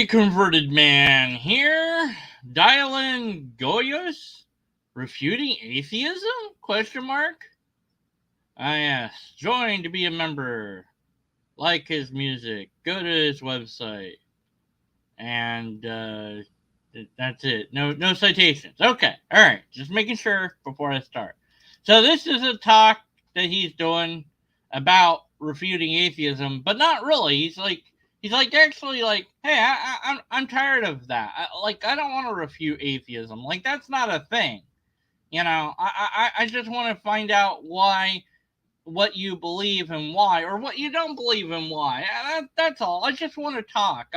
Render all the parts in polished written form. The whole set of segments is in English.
The Converted Man here. Dial-in Gous? Refuting Atheism? Question mark? Ah yes, join to be a member. Like his music. Go to his website. And that's it. No citations. Okay, alright. Just making sure before I start. So this is a talk that he's doing about refuting atheism, but not really. He's like actually like, hey, I'm tired of that. I don't want to refute atheism. Like that's not a thing. You know, I just want to find out why, what you believe and why, or what you don't believe and why. That's all. I just want to talk.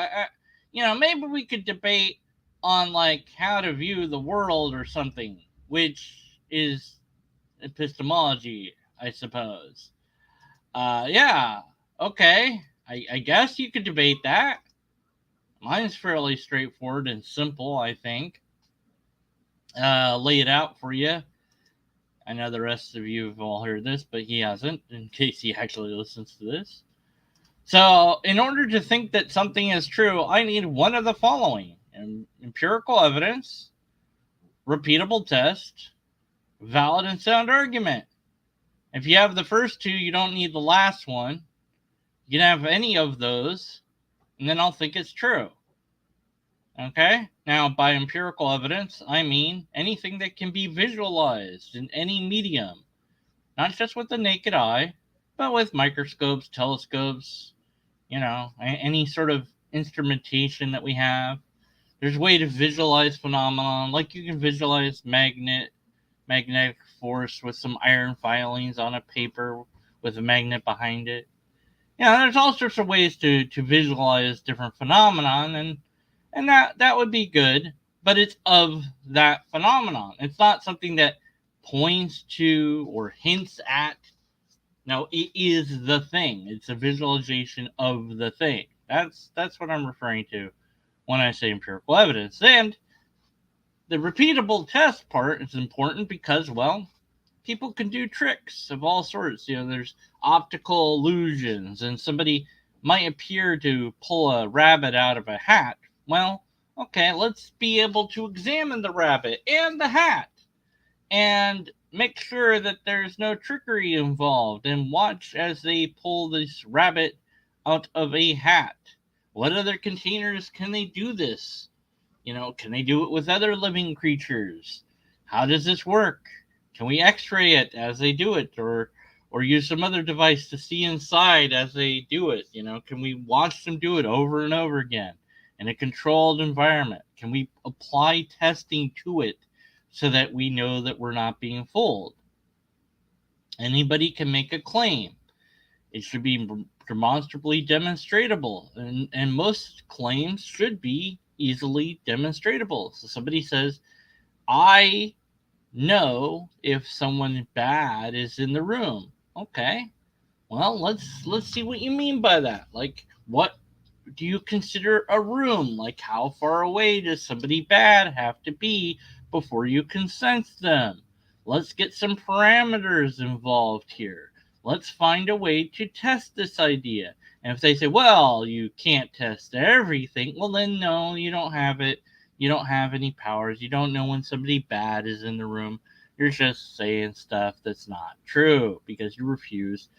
Maybe we could debate on like how to view the world or something, which is epistemology, I suppose. Yeah, okay. I guess you could debate that. Mine's fairly straightforward and simple, I think. Lay it out for you. I know the rest of you have all heard this, but he hasn't, in case he actually listens to this. So, in order to think that something is true, I need one of the following: empirical evidence, repeatable test, valid and sound argument. If you have the first two, you don't need the last one. You can have any of those, and then I'll think it's true. Okay? Now, by empirical evidence, I mean anything that can be visualized in any medium, not just with the naked eye, but with microscopes, telescopes, any sort of instrumentation that we have. There's a way to visualize phenomenon, like you can visualize magnetic force with some iron filings on a paper with a magnet behind it. There's all sorts of ways to visualize different phenomenon, and that would be good, but it's of that phenomenon. It's not something that points to or hints at. No, it is the thing. It's a visualization of the thing. That's what I'm referring to when I say empirical evidence. And the repeatable test part is important because, well, people can do tricks of all sorts. There's optical illusions, and somebody might appear to pull a rabbit out of a hat. Well, okay, let's be able to examine the rabbit and the hat and make sure that there's no trickery involved, and watch as they pull this rabbit out of a hat. What other containers can they do this? Can they do it with other living creatures? How does this work? Can we x-ray it as they do it, or use some other device to see inside as they do it? Can we watch them do it over and over again in a controlled environment? Can we apply testing to it so that we know that we're not being fooled? Anybody can make a claim. It should be demonstrably demonstratable, and most claims should be easily demonstratable. So somebody says, I know if someone bad is in the room. Okay, well, let's see what you mean by that. Like, what do you consider a room? Like, how far away does somebody bad have to be before you can sense them? Let's get some parameters involved here. Let's find a way to test this idea. And if they say, well, you can't test everything, well, then no, you don't have it. You don't have any powers. You don't know when somebody bad is in the room. You're just saying stuff that's not true because you refuse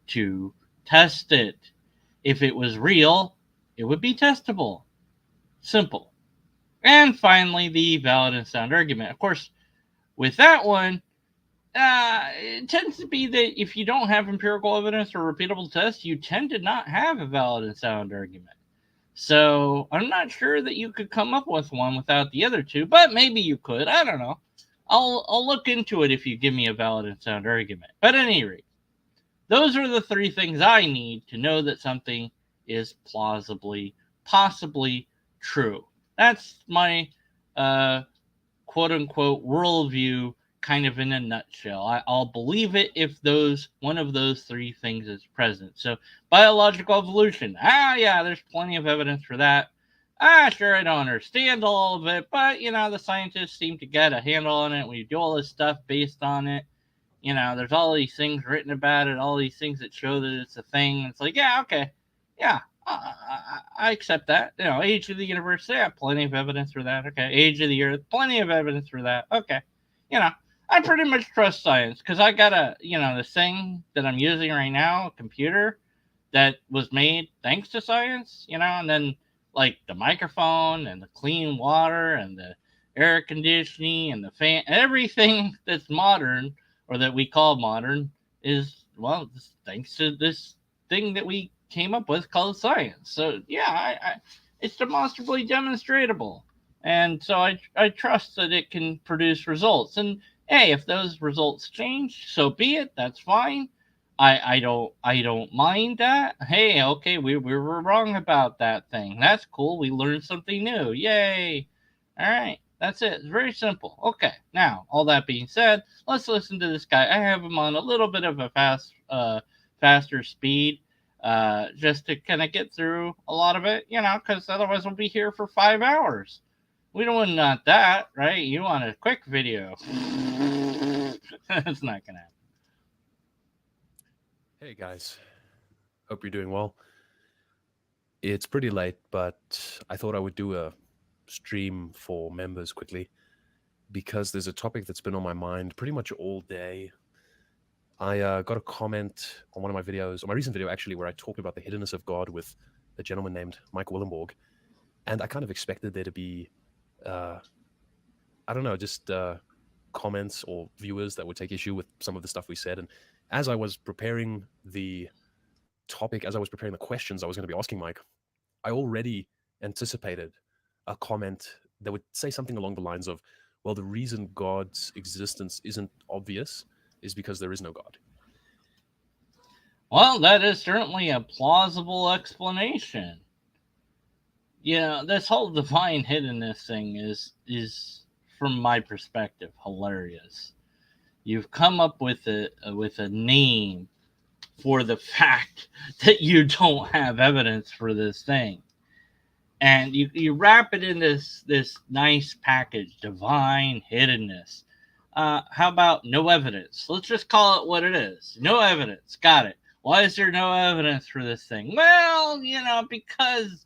to test it. If it was real, it would be testable. Simple. And finally, the valid and sound argument. Of course, with that one, it tends to be that if you don't have empirical evidence or repeatable tests, you tend to not have a valid and sound argument. So I'm not sure that you could come up with one without the other two, but maybe you could. I don't know. I'll look into it if you give me a valid and sound argument. But at any rate, those are the three things I need to know that something is plausibly, possibly true. That's my quote-unquote worldview, kind of in a nutshell. I'll believe it if one of those three things is present. So biological evolution, yeah, there's plenty of evidence for that. Sure, I don't understand all of it, but the scientists seem to get a handle on it. We do all this stuff based on it. There's all these things written about it, all these things that show that it's a thing. It's like, yeah, okay, yeah, I accept that. Age of the universe, yeah, plenty of evidence for that. Okay, age of the earth, plenty of evidence for that. Okay, you know, I pretty much trust science because I got this thing that I'm using right now, a computer that was made thanks to science, and then like the microphone and the clean water and the air conditioning and the fan, everything that's modern or that we call modern is, well, thanks to this thing that we came up with called science. So yeah, it's demonstrably demonstratable, and so I trust that it can produce results. And hey, if those results change, so be it. That's fine. I don't mind that. Hey, okay, we were wrong about that thing. That's cool. We learned something new. Yay! All right, that's it. It's very simple. Okay, now all that being said, let's listen to this guy. I have him on a little bit of a faster speed, just to kind of get through a lot of it, because otherwise we'll be here for 5 hours. We don't want that, right? You want a quick video. That's not gonna happen. Hey guys, hope you're doing well. It's pretty late, but I thought I would do a stream for members quickly because there's a topic that's been on my mind pretty much all day. I got a comment on one of my videos, on my recent video actually, where I talked about the hiddenness of God with a gentleman named Mike Willenborg, and I kind of expected there to be, I don't know, just comments or viewers that would take issue with some of the stuff we said. And as I was preparing the topic, as I was preparing the questions I was going to be asking Mike, I already anticipated a comment that would say something along the lines of, well, the reason God's existence isn't obvious is because there is no God. Well, that is certainly a plausible explanation. This whole divine hiddenness thing is from my perspective hilarious. You've come up with a name for the fact that you don't have evidence for this thing, and you wrap it in this nice package, divine hiddenness. How about no evidence? Let's just call it what it is. No evidence. Got it. Why is there no evidence for this thing? Well, because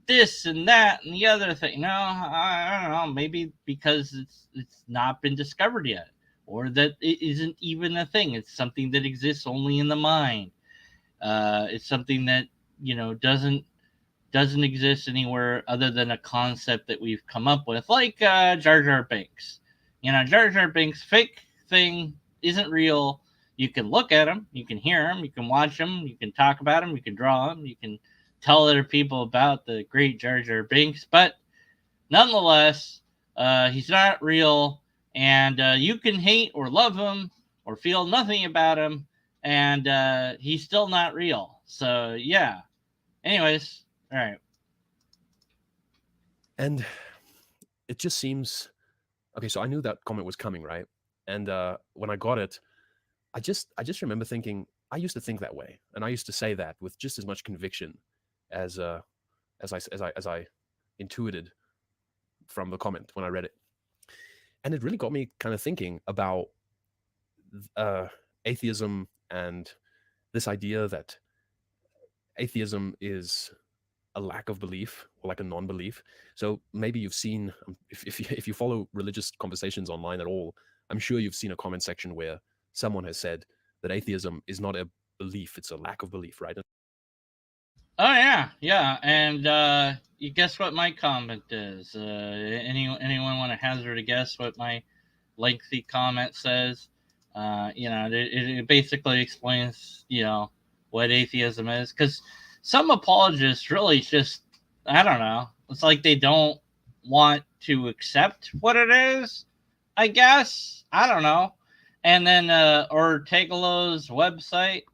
this and that and the other thing. No, I don't know. Maybe because it's not been discovered yet, or that it isn't even a thing. It's something that exists only in the mind. It's something that doesn't exist anywhere other than a concept that we've come up with, like Jar Jar Binks. Jar Jar Binks fake thing isn't real. You can look at him, you can hear him, you can watch him, you can talk about him, you can draw him, you can tell other people about the great Jar Jar Binks, but nonetheless, he's not real, and you can hate or love him or feel nothing about him, and he's still not real. So yeah. Anyways, all right. And it just seems okay. So I knew that comment was coming, right? And when I got it, I just remember thinking I used to think that way, and I used to say that with just as much conviction as I intuited from the comment when I read it. And it really got me kind of thinking about atheism and this idea that atheism is a lack of belief or like a non-belief. So maybe you've seen, if you follow religious conversations online at all, I'm sure you've seen a comment section where someone has said that atheism is not a belief, it's a lack of belief, right? Oh yeah, and you guess what my comment is? Anyone want to hazard a guess what my lengthy comment says? It basically explains what atheism is, because some apologists really just, I don't know. It's like they don't want to accept what it is. I guess I don't know. And then Ortegalo's website,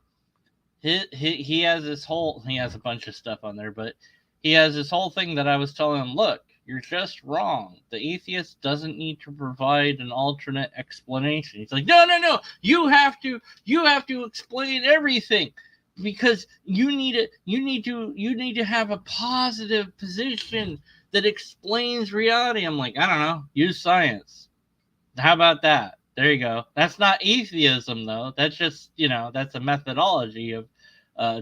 he has this whole, he has a bunch of stuff on there, but he has this whole thing that I was telling him, look, you're just wrong. The atheist doesn't need to provide an alternate explanation. He's like, no, you have to explain everything, because you need to have a positive position that explains reality. I'm like, I don't know, use science. How about that? There you go. That's not atheism though. That's just, that's a methodology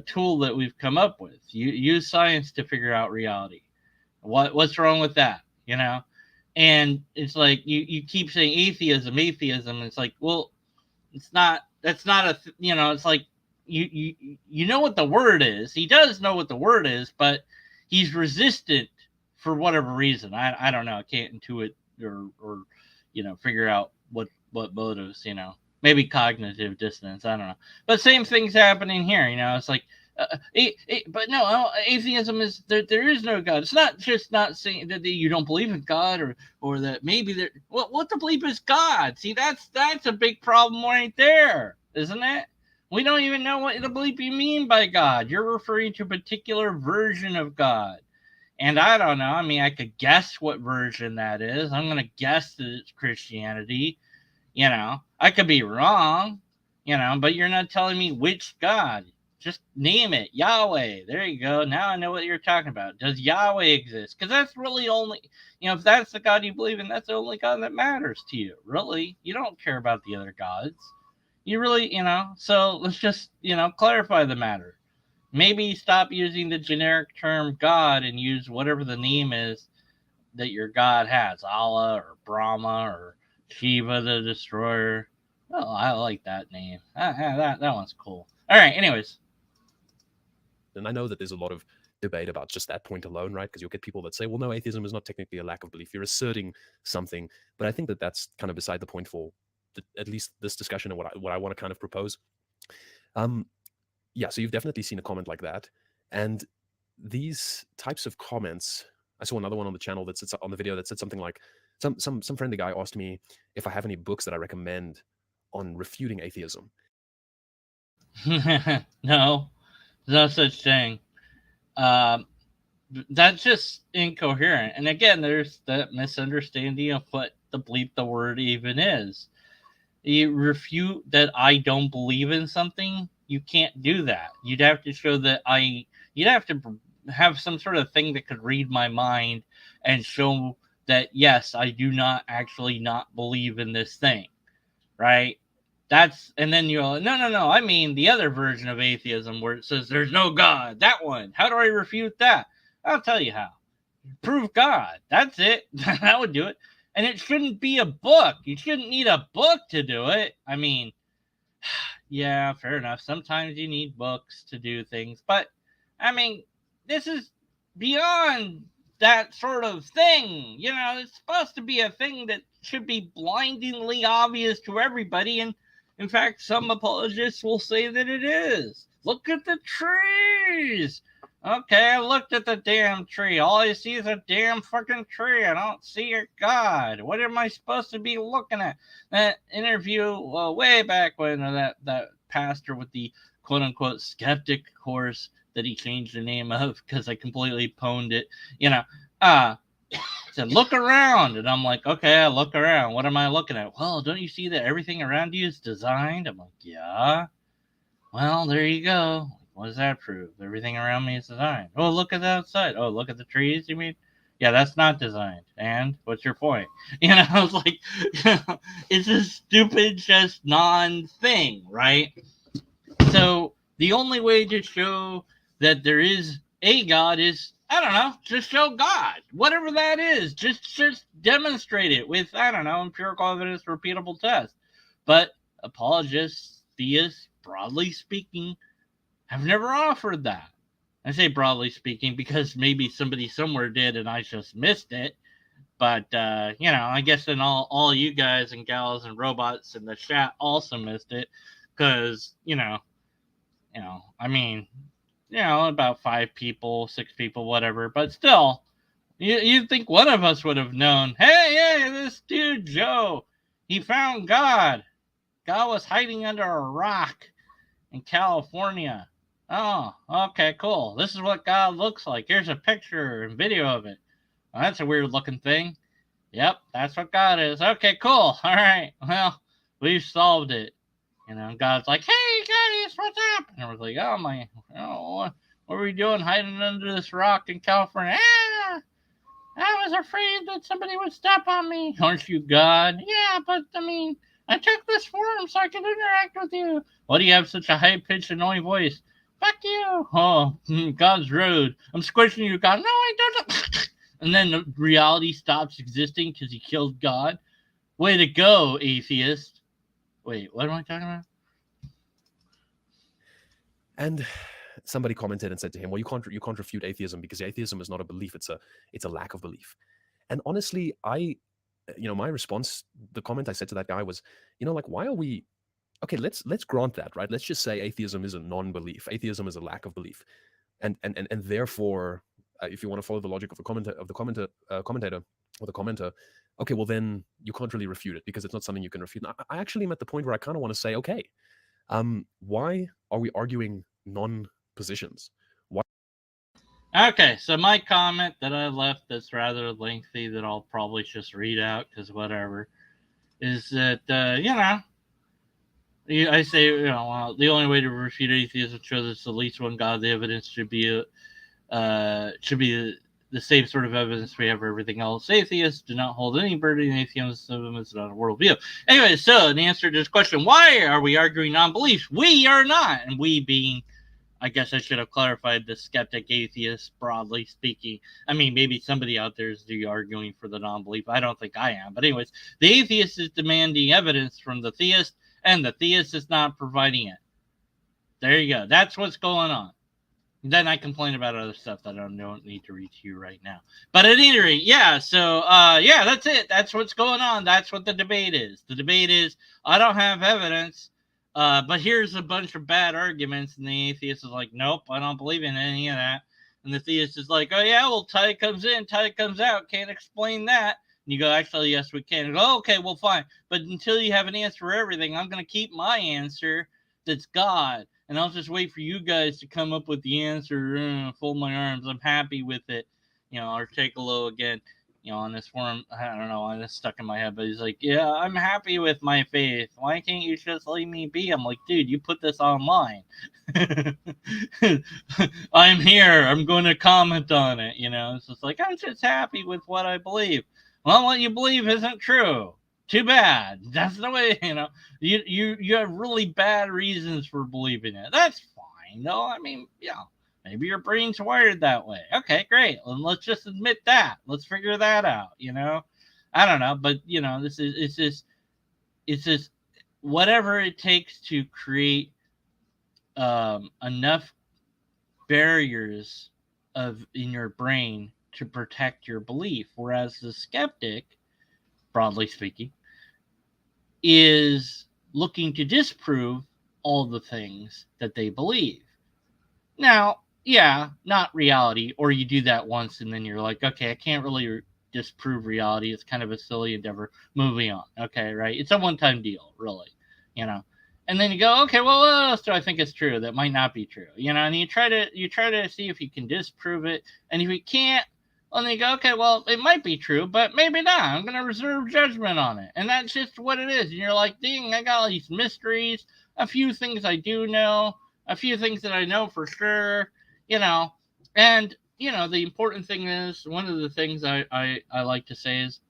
tool that we've come up with. You use science to figure out reality. What's wrong with that? And it's like you keep saying atheism. It's like, well, it's not. That's not It's like you know what the word is. He does know what the word is, but he's resistant for whatever reason. I don't know. I can't intuit or figure out what motives. Maybe cognitive dissonance. I don't know. But same thing's happening here. It's like. But no, atheism is there is no God. It's not just not saying that you don't believe in God or that maybe there. What to believe is God. See, that's a big problem right there, isn't it? We don't even know what to believe you mean by God. You're referring to a particular version of God. And I don't know. I mean, I could guess what version that is. I'm going to guess that it's Christianity. I could be wrong, but you're not telling me which God. Just name it. Yahweh. There you go. Now I know what you're talking about. Does Yahweh exist? Because that's really only, if that's the God you believe in, that's the only God that matters to you. Really. You don't care about the other gods. You really, so let's just, clarify the matter. Maybe stop using the generic term God and use whatever the name is that your God has. Allah or Brahma or Shiva the Destroyer. Oh, I like that name. That one's cool. All right, anyways. And I know that there's a lot of debate about just that point alone, right? Because you'll get people that say, well, no, atheism is not technically a lack of belief. You're asserting something. But I think that that's kind of beside the point for at least this discussion and what I want to kind of propose. Yeah, so you've definitely seen a comment like that. And these types of comments, I saw another one on the channel that sits on the video that said something like, some friendly guy asked me if I have any books that I recommend on refuting atheism. No, no such thing. That's just incoherent. And again, there's that misunderstanding of what the bleep the word even is. You refute that I don't believe in something, you can't do that. You'd have to show that you'd have to have some sort of thing that could read my mind and show that, yes, I do not actually not believe in this thing, right? And then you're like, no, I mean the other version of atheism where it says there's no God. That one. How do I refute that? I'll tell you how. Prove God. That's it. That would do it. And it shouldn't be a book. You shouldn't need a book to do it. I mean, yeah, fair enough. Sometimes you need books to do things. But, I mean, this is beyond that sort of thing. It's supposed to be a thing that should be blindingly obvious to everybody. And, in fact, some apologists will say that it is. Look at the trees. Okay, I looked at the damn tree. All I see is a damn fucking tree. I don't see a God. What am I supposed to be looking at? That interview way back when that pastor with the quote-unquote skeptic course that he changed the name of because I completely pwned it, said, look around. And I'm like, okay, I look around. What am I looking at? Well, don't you see that everything around you is designed? I'm like, yeah. Well, there you go. What does that prove? Everything around me is designed. Oh, look at the outside. Oh, look at the trees, you mean? Yeah, that's not designed. And what's your point? I was like, it's a stupid, just non-thing, right? So the only way to show that there is a God is, I don't know, just show God. Whatever that is, just demonstrate it with, I don't know, empirical evidence, repeatable test. But apologists, theists, broadly speaking, have never offered that. I say broadly speaking because maybe somebody somewhere did and I just missed it. But, I guess then all you guys and gals and robots in the chat also missed it because, I mean, about 5 people, 6 people, whatever. But still, you'd think one of us would have known, hey, this dude, Joe, he found God. God was hiding under a rock in California. Oh, okay, cool. This is what God looks like. Here's a picture and video of it. Well, that's a weird looking thing. Yep, that's what God is. Okay, cool. All right. Well, we've solved it. God's like, hey, guys, what's up? And we're like, oh, my, what are we doing hiding under this rock in California? I was afraid that somebody would step on me. Aren't you God? Yeah, but, I mean, I took this form so I could interact with you. Why do you have such a high-pitched, annoying voice? Fuck you. Oh, God's road. I'm squishing you, God. No, I don't. And then the reality stops existing because he killed God. Way to go, atheist. Wait, what am I talking about? And somebody commented and said to him, well, you can't refute atheism because atheism is not a belief, it's a lack of belief. And honestly, my response, the comment I said to that guy was, like, why are we okay, let's grant that, right? Let's just say atheism is a non-belief. Atheism is a lack of belief. And therefore, if you want to follow the logic of the commentator or the commenter, okay, well then you can't really refute it because it's not something you can refute. And I actually am at the point where I kind of want to say, okay, why are we arguing non-positions? Why? Okay, so my comment that I left that's rather lengthy that I'll probably just read out because whatever is that I say well, the only way to refute atheism shows it's the least one God. The evidence should be the same sort of evidence we have for everything else. Atheists do not hold any burden in atheism. It's not a worldview. Anyway, so in answer to this question, why are we arguing non-belief? We are not, and we being, I guess I should have clarified the skeptic atheist, broadly speaking. I mean, maybe somebody out there is arguing for the non-belief. I don't think I am. But anyways, the atheist is demanding evidence from the theist, and the theist is not providing it. There you go. That's what's going on. Then I complain about other stuff that I don't need to read to you right now. But at any rate, yeah, so, that's it. That's what's going on. That's what the debate is. The debate is, I don't have evidence, but here's a bunch of bad arguments, and the atheist is like, nope, I don't believe in any of that. And the theist is like, oh, yeah, well, tide comes in, tide comes out, can't explain that. And you go, actually, yes, we can. And go, okay, well, fine. But until you have an answer for everything, I'm going to keep my answer that's God. And I'll just wait for you guys to come up with the answer. Fold my arms. I'm happy with it. Articulo again, on this forum. I don't know why this stuck in my head, but he's like, yeah, I'm happy with my faith. Why can't you just leave me be? I'm like, dude, you put this online. I'm here. I'm going to comment on it. It's just like, I'm just happy with what I believe. Well, what you believe isn't true. Too bad. That's the way, you have really bad reasons for believing it. That's fine, though. I mean, maybe your brain's wired that way. Okay, great. Well, let's just admit that. Let's figure that out, I don't know, but, it's just whatever it takes to create enough barriers in your brain to protect your belief. Whereas the skeptic, broadly speaking, is looking to disprove all the things that they believe. Now, yeah, not reality, or you do that once and then you're like, okay, I can't really disprove reality. It's kind of a silly endeavor. Moving on. Okay, right? It's a one-time deal, really, And then you go, okay, well, what else do I think is true that might not be true? And you try to see if you can disprove it, and if you can't, and they go, okay, well, it might be true, but maybe not. I'm going to reserve judgment on it. And that's just what it is. And you're like, dang, I got all these mysteries, a few things I do know, a few things that I know for sure, And, the important thing is, one of the things I like to say is,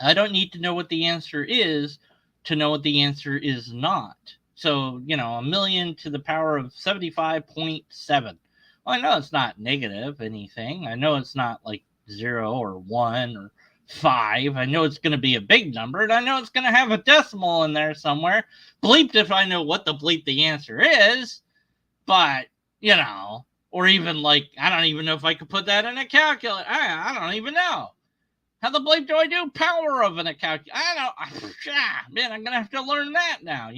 I don't need to know what the answer is to know what the answer is not. So, 1,000,000 to the power of 75.7. Well, I know it's not negative anything. I know it's not like 0 or 1 or 5. I know it's going to be a big number, and I know it's going to have a decimal in there somewhere. Bleeped if I know what the bleep the answer is. But, or even like, I don't even know if I could put that in a calculator. I don't even know. How the bleep do I do power of an calculator? I don't know. Man, I'm going to have to learn that now,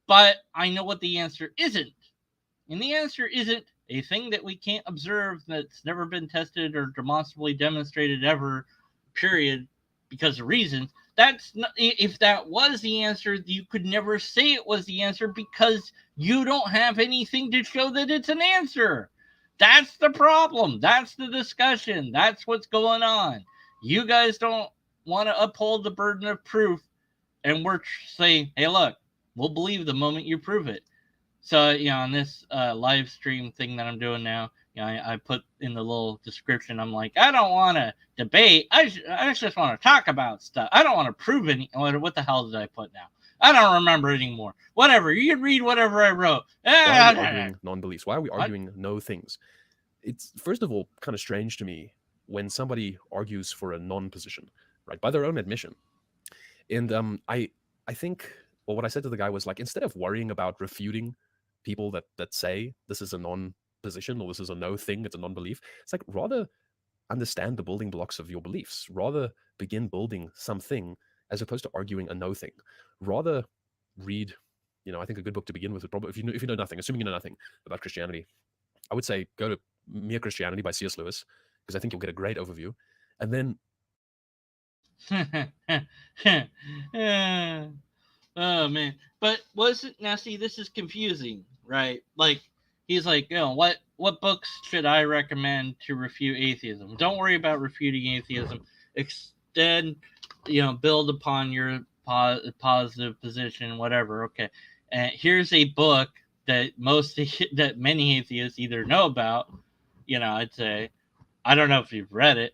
But I know what the answer isn't. And the answer isn't a thing that we can't observe that's never been tested or demonstrably demonstrated ever, period, because of reasons. That's not, if that was the answer, you could never say it was the answer because you don't have anything to show that it's an answer. That's the problem. That's the discussion. That's what's going on. You guys don't want to uphold the burden of proof, and we're saying, hey, look, we'll believe the moment you prove it. So, on this live stream thing that I'm doing now, I put in the little description, I'm like, I don't want to debate. I just want to talk about stuff. I don't want to prove any. What the hell did I put now? I don't remember anymore. Whatever. You can read whatever I wrote. Why are we arguing non-beliefs? Why are we What? arguing no things? It's, first of all, kind of strange to me when somebody argues for a non-position, right, by their own admission. And I think, well, what I said to the guy was like, instead of worrying about refuting people that say this is a non-position or this is a no thing, it's a non-belief, it's like, rather understand the building blocks of your beliefs. Rather begin building something as opposed to arguing a no thing. Rather read, I think a good book to begin with would probably, if you know nothing, assuming you know nothing about Christianity, I would say go to Mere Christianity by C.S. Lewis, because I think you'll get a great overview. And then oh man, but wasn't now? See, this is confusing, right? Like he's like, what books should I recommend to refute atheism? Don't worry about refuting atheism. Extend, build upon your positive position, whatever. Okay, and here's a book that that many atheists either know about. I'd say, I don't know if you've read it.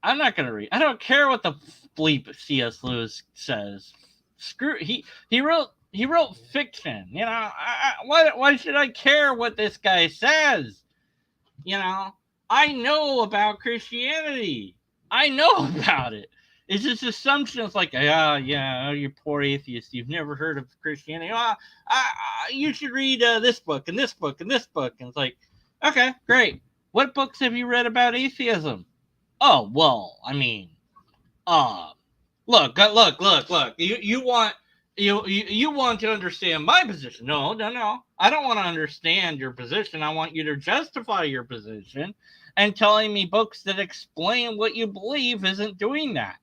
I'm not gonna read. I don't care what the bleep C.S. Lewis says. Screw he wrote fiction. Why should I care what this guy says? I know about Christianity. I know about it. It's just assumptions like, you poor atheist. You've never heard of Christianity. You should read this book and this book and this book. And it's like, okay, great. What books have you read about atheism? Oh, well, I mean, look. You want to understand my position? No. I don't want to understand your position. I want you to justify your position, and telling me books that explain what you believe isn't doing that.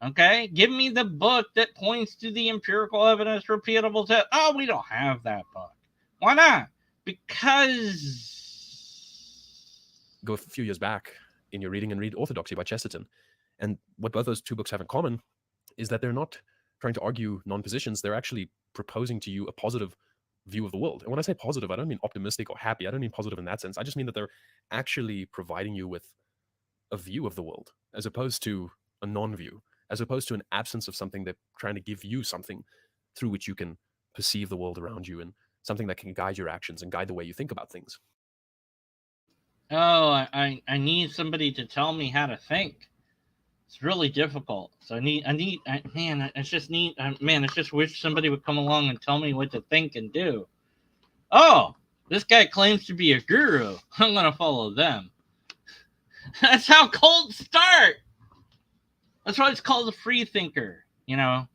Okay, give me the book that points to the empirical evidence repeatable test. Oh, we don't have that book. Why not? Because go a few years back in your reading and read Orthodoxy by Chesterton. And what both those two books have in common is that they're not trying to argue non-positions. They're actually proposing to you a positive view of the world. And when I say positive, I don't mean optimistic or happy. I don't mean positive in that sense. I just mean that they're actually providing you with a view of the world as opposed to a non-view, as opposed to an absence of something. They're trying to give you something through which you can perceive the world around you, and something that can guide your actions and guide the way you think about things. Oh, I need somebody to tell me how to think. It's really difficult. So I just wish somebody would come along and tell me what to think and do. Oh, this guy claims to be a guru. I'm going to follow them. That's how cults start. That's why it's called a free thinker, the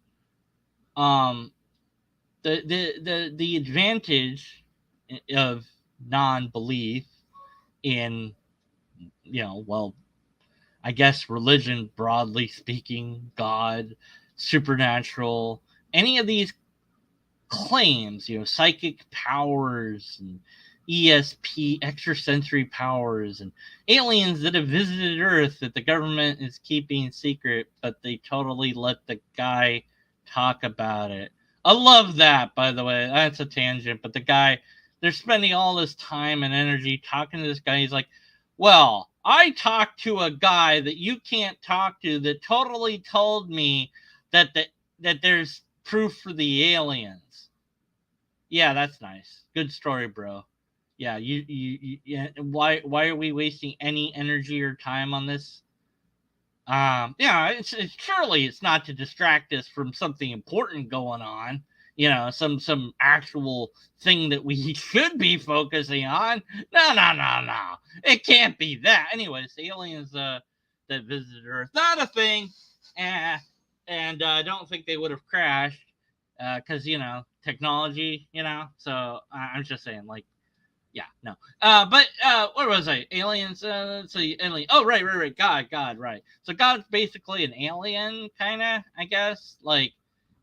advantage of non-belief in, I guess religion, broadly speaking, God, supernatural, any of these claims, psychic powers and ESP, extrasensory powers, and aliens that have visited Earth that the government is keeping secret, but they totally let the guy talk about it. I love that, by the way. That's a tangent, but the guy, they're spending all this time and energy talking to this guy. He's like, well, I talked to a guy that you can't talk to that totally told me that there's proof for the aliens. Yeah, that's nice. Good story, bro. Yeah, yeah. Why are we wasting any energy or time on this? It's surely it's not to distract us from something important going on. Some actual thing that we should be focusing on. No. It can't be that. Anyways, aliens that visited Earth, not a thing. And I don't think they would have crashed because technology. So I'm just saying, like, yeah, no. But what was I? Aliens. Let's see, alien. Oh, right. God, right. So God's basically an alien, kind of, I guess. Like,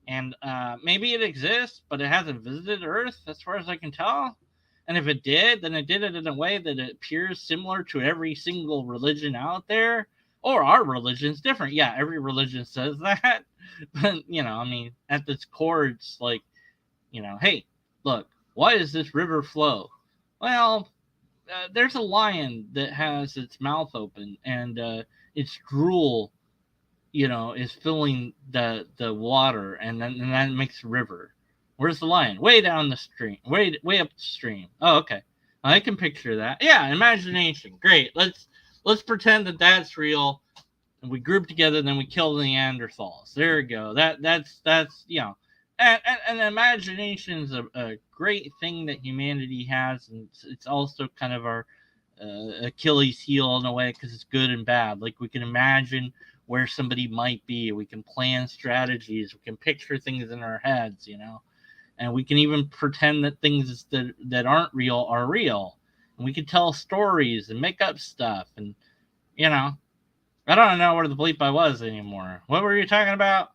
and maybe it exists, but it hasn't visited Earth, as far as I can tell. And if it did, then it did it in a way that it appears similar to every single religion out there. Or our religion's different. Yeah, every religion says that. But, at its core, it's like, hey, look, why does this river flow? Well, there's a lion that has its mouth open, and its drool is filling the water, and that makes a river. Where's the lion? Way down the stream, way upstream. Oh, okay. I can picture that. Yeah, imagination. Great. Let's pretend that that's real, and we group together, and then we kill the Neanderthals. There you go. That's and imagination is a great thing that humanity has, and it's also kind of our Achilles heel in a way, because it's good and bad. Like, we can imagine where somebody might be. We can plan strategies. We can picture things in our heads, and we can even pretend that things that aren't real are real. And we can tell stories and make up stuff. And, I don't know where the bleep I was anymore. What were you talking about?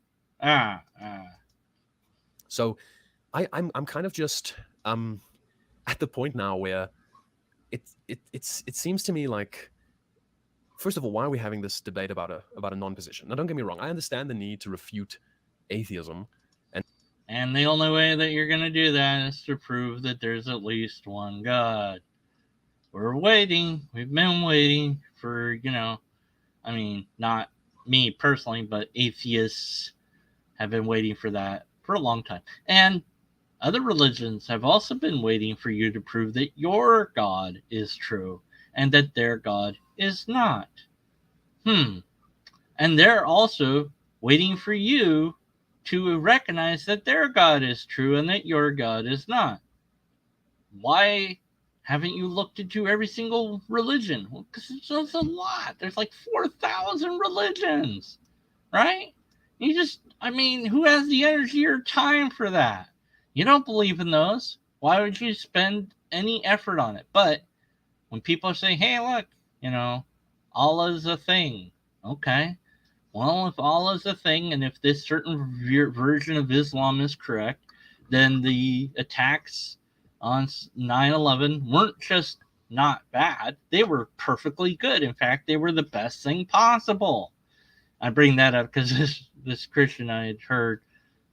So I'm kind of just at the point now where it seems to me like, first of all, why are we having this debate about a non-position? Now, don't get me wrong. I understand the need to refute atheism. And the only way that you're going to do that is to prove that there's at least one God. We're waiting. We've been waiting for, not me personally, but atheists have been waiting for that for a long time. And other religions have also been waiting for you to prove that your God is true and that their God is not. And they're also waiting for you to recognize that their God is true and that your God is not. Why haven't you looked into every single religion? Well, because it's a lot. There's like 4,000 religions, right? Who has the energy or time for that? You don't believe in those. Why would you spend any effort on it? But when people say, hey, look, Allah's a thing. Okay. Well, if Allah's a thing, and if this certain version of Islam is correct, then the attacks on 9/11 weren't just not bad, they were perfectly good. In fact, they were the best thing possible. I bring that up because this Christian I had heard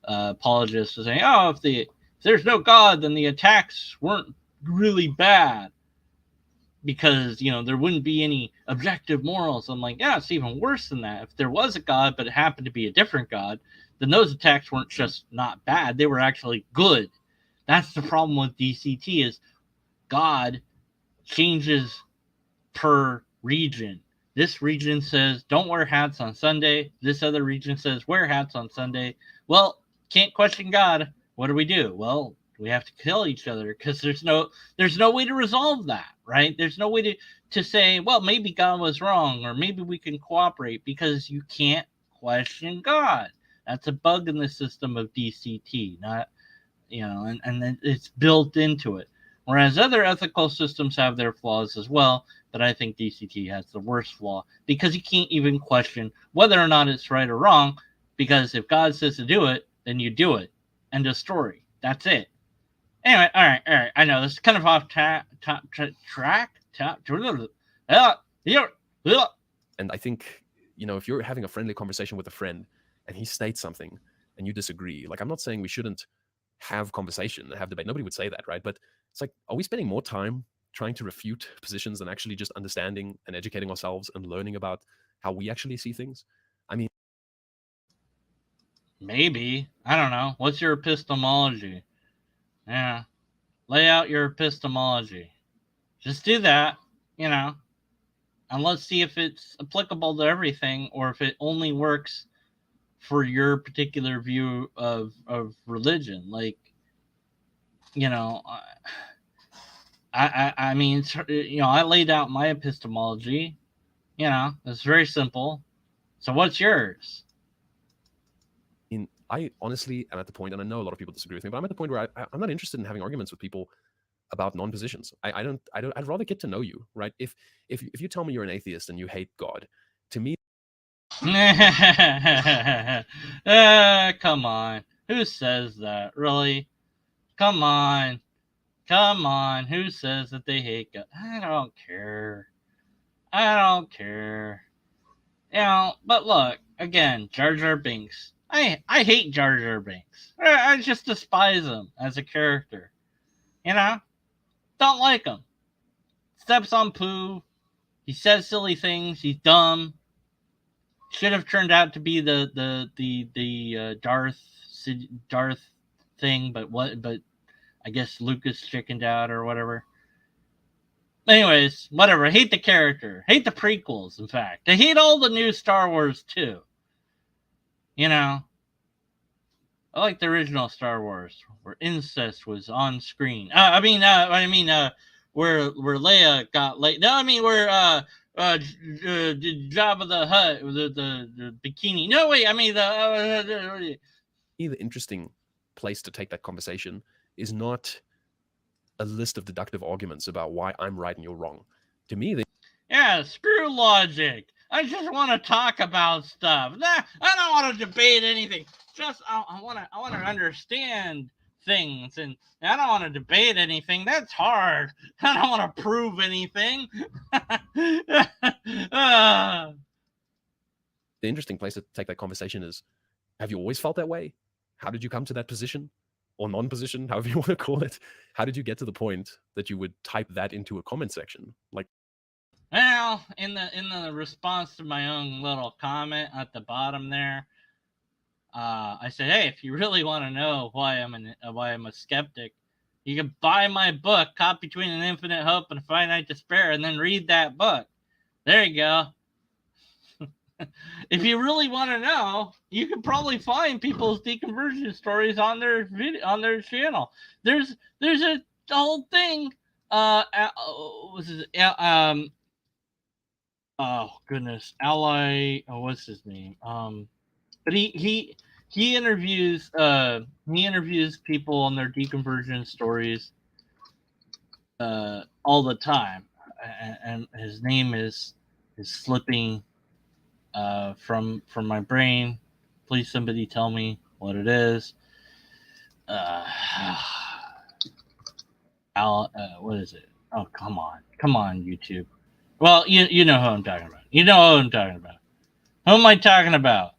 apologists saying, oh, if there's no God, then the attacks weren't really bad, because there wouldn't be any objective morals. I'm like, yeah, it's even worse than that. If there was a God, but it happened to be a different God, then those attacks weren't just not bad, they were actually good. That's the problem with DCT, is God changes per region. This region says don't wear hats on Sunday. This other region says wear hats on Sunday. Well, can't question God. What do? Well, we have to kill each other, because there's no way to resolve that, right? There's no way to say, well, maybe God was wrong, or maybe we can cooperate, because you can't question God. That's a bug in the system of DCT, not, and it's built into it. Whereas other ethical systems have their flaws as well, but I think DCT has the worst flaw, because you can't even question whether or not it's right or wrong, because if God says to do it, then you do it. End of story. That's it. Anyway, all right. I know this is kind of off track. And I think, if you're having a friendly conversation with a friend and he states something and you disagree, like, I'm not saying we shouldn't have conversation and have debate. Nobody would say that, right? But it's like, are we spending more time trying to refute positions than actually just understanding and educating ourselves and learning about how we actually see things? I mean, maybe. I don't know. What's your epistemology? Yeah. Lay out your epistemology. Just do that, and let's see if it's applicable to everything, or if it only works for your particular view of religion. Like, I mean, I laid out my epistemology. It's very simple. So what's yours? I honestly am at the point, and I know a lot of people disagree with me, but I'm at the point where I'm not interested in having arguments with people about non-positions. I'd rather get to know you, right? If you tell me you're an atheist and you hate God, to me, Come on. Who says that? Really? Come on. Who says that they hate God? I don't care. But look, again, Jar Jar Binks. I hate Jar Jar Binks. I just despise him as a character. Don't like him. Steps on poo. He says silly things. He's dumb. should have turned out to be the Darth thing, but I guess Lucas chickened out or whatever. Anyways, whatever. I hate the character. Hate the prequels, in fact. I hate all the new Star Wars too. You know, I like the original Star Wars where incest was on screen. Where Leia got laid. No, I mean where Jabba the Hutt, the bikini. No, wait, I mean the interesting place to take that conversation is not a list of deductive arguments about why I'm right and you're wrong. To me, yeah, screw logic. I just want to talk about stuff. Nah, I don't want to debate anything. Just I want to understand things, and I don't want to debate anything. That's hard. I don't want to prove anything. The interesting place to take that conversation is, have you always felt that way? How did you come to that position? Or non-position, however you want to call it. How did you get to the point that you would type that into a comment section? Like, well, in the response to my own little comment at the bottom there, I said, hey, if you really want to know why I'm a skeptic, you can buy my book, Caught Between an Infinite Hope and a Finite Despair, and then read that book. There you go. If you really want to know, you can probably find people's deconversion stories on their channel. There's a whole thing. Oh goodness, Ally. Oh, what's his name? But he interviews people on their deconversion stories all the time, and his name is slipping from my brain. Please, somebody tell me what it is. What is it? Oh, come on, YouTube. Well, you know who I'm talking about. You know who I'm talking about. Who am I talking about?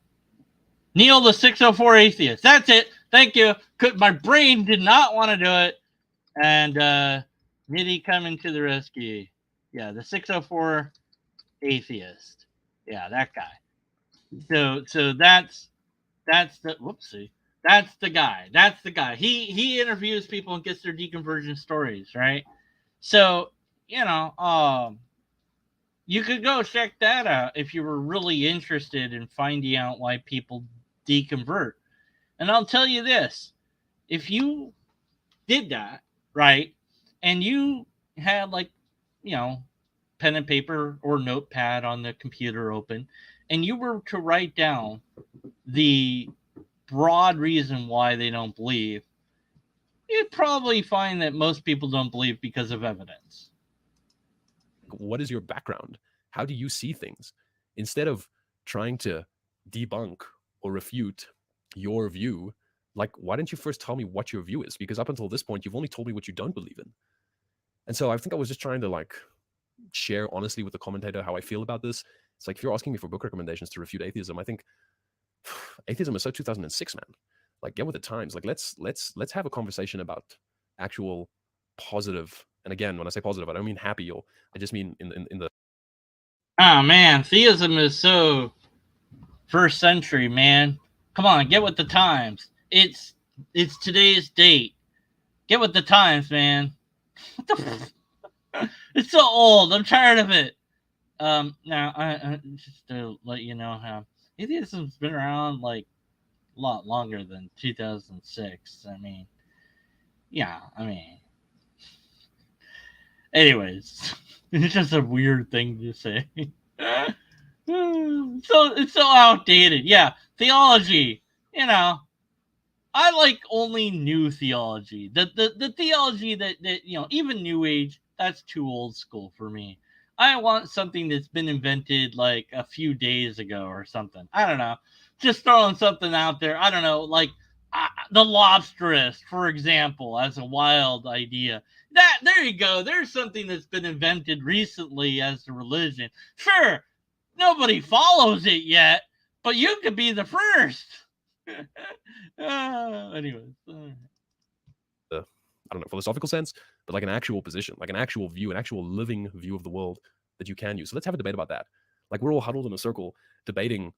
Neil the 604 Atheist. That's it. Thank you. My brain did not want to do it. And Nitty coming to the rescue. Yeah, the 604 Atheist. Yeah, that guy. So that's the whoopsie. That's the guy. That's the guy. He interviews people and gets their deconversion stories, right? So, you could go check that out if you were really interested in finding out why people deconvert. And I'll tell you this, if you did that, right, and you had pen and paper or notepad on the computer open, and you were to write down the broad reason why they don't believe, you'd probably find that most people don't believe because of evidence. What is your background? How do you see things? Instead of trying to debunk or refute your view, why don't you first tell me what your view is? Because up until this point, you've only told me what you don't believe in. And so I think I was just trying to share honestly with the commentator how I feel about this. It's like, if you're asking me for book recommendations to refute atheism, I think atheism is so 2006, man. Get with the times. Let's have a conversation about actual positive. And again, when I say positive, I don't mean happy, or I just mean in the. Oh man, theism is so first century, man. Come on, get with the times. It's today's date. Get with the times, man. What the it's so old. I'm tired of it. Now, I just to let you know how atheism's been around a lot longer than 2006. Anyways, it's just a weird thing to say. It's so outdated. Yeah, theology. I like only new theology. The theology that even New Age, that's too old school for me. I want something that's been invented a few days ago or something. I don't know. Just throwing something out there. I don't know, the lobsterist, for example, as a wild idea. There you go. There's something that's been invented recently as a religion. Sure, nobody follows it yet, but you could be the first. Anyways. I don't know, philosophical sense, but an actual position, an actual view, an actual living view of the world that you can use. So let's have a debate about that. We're all huddled in a circle debating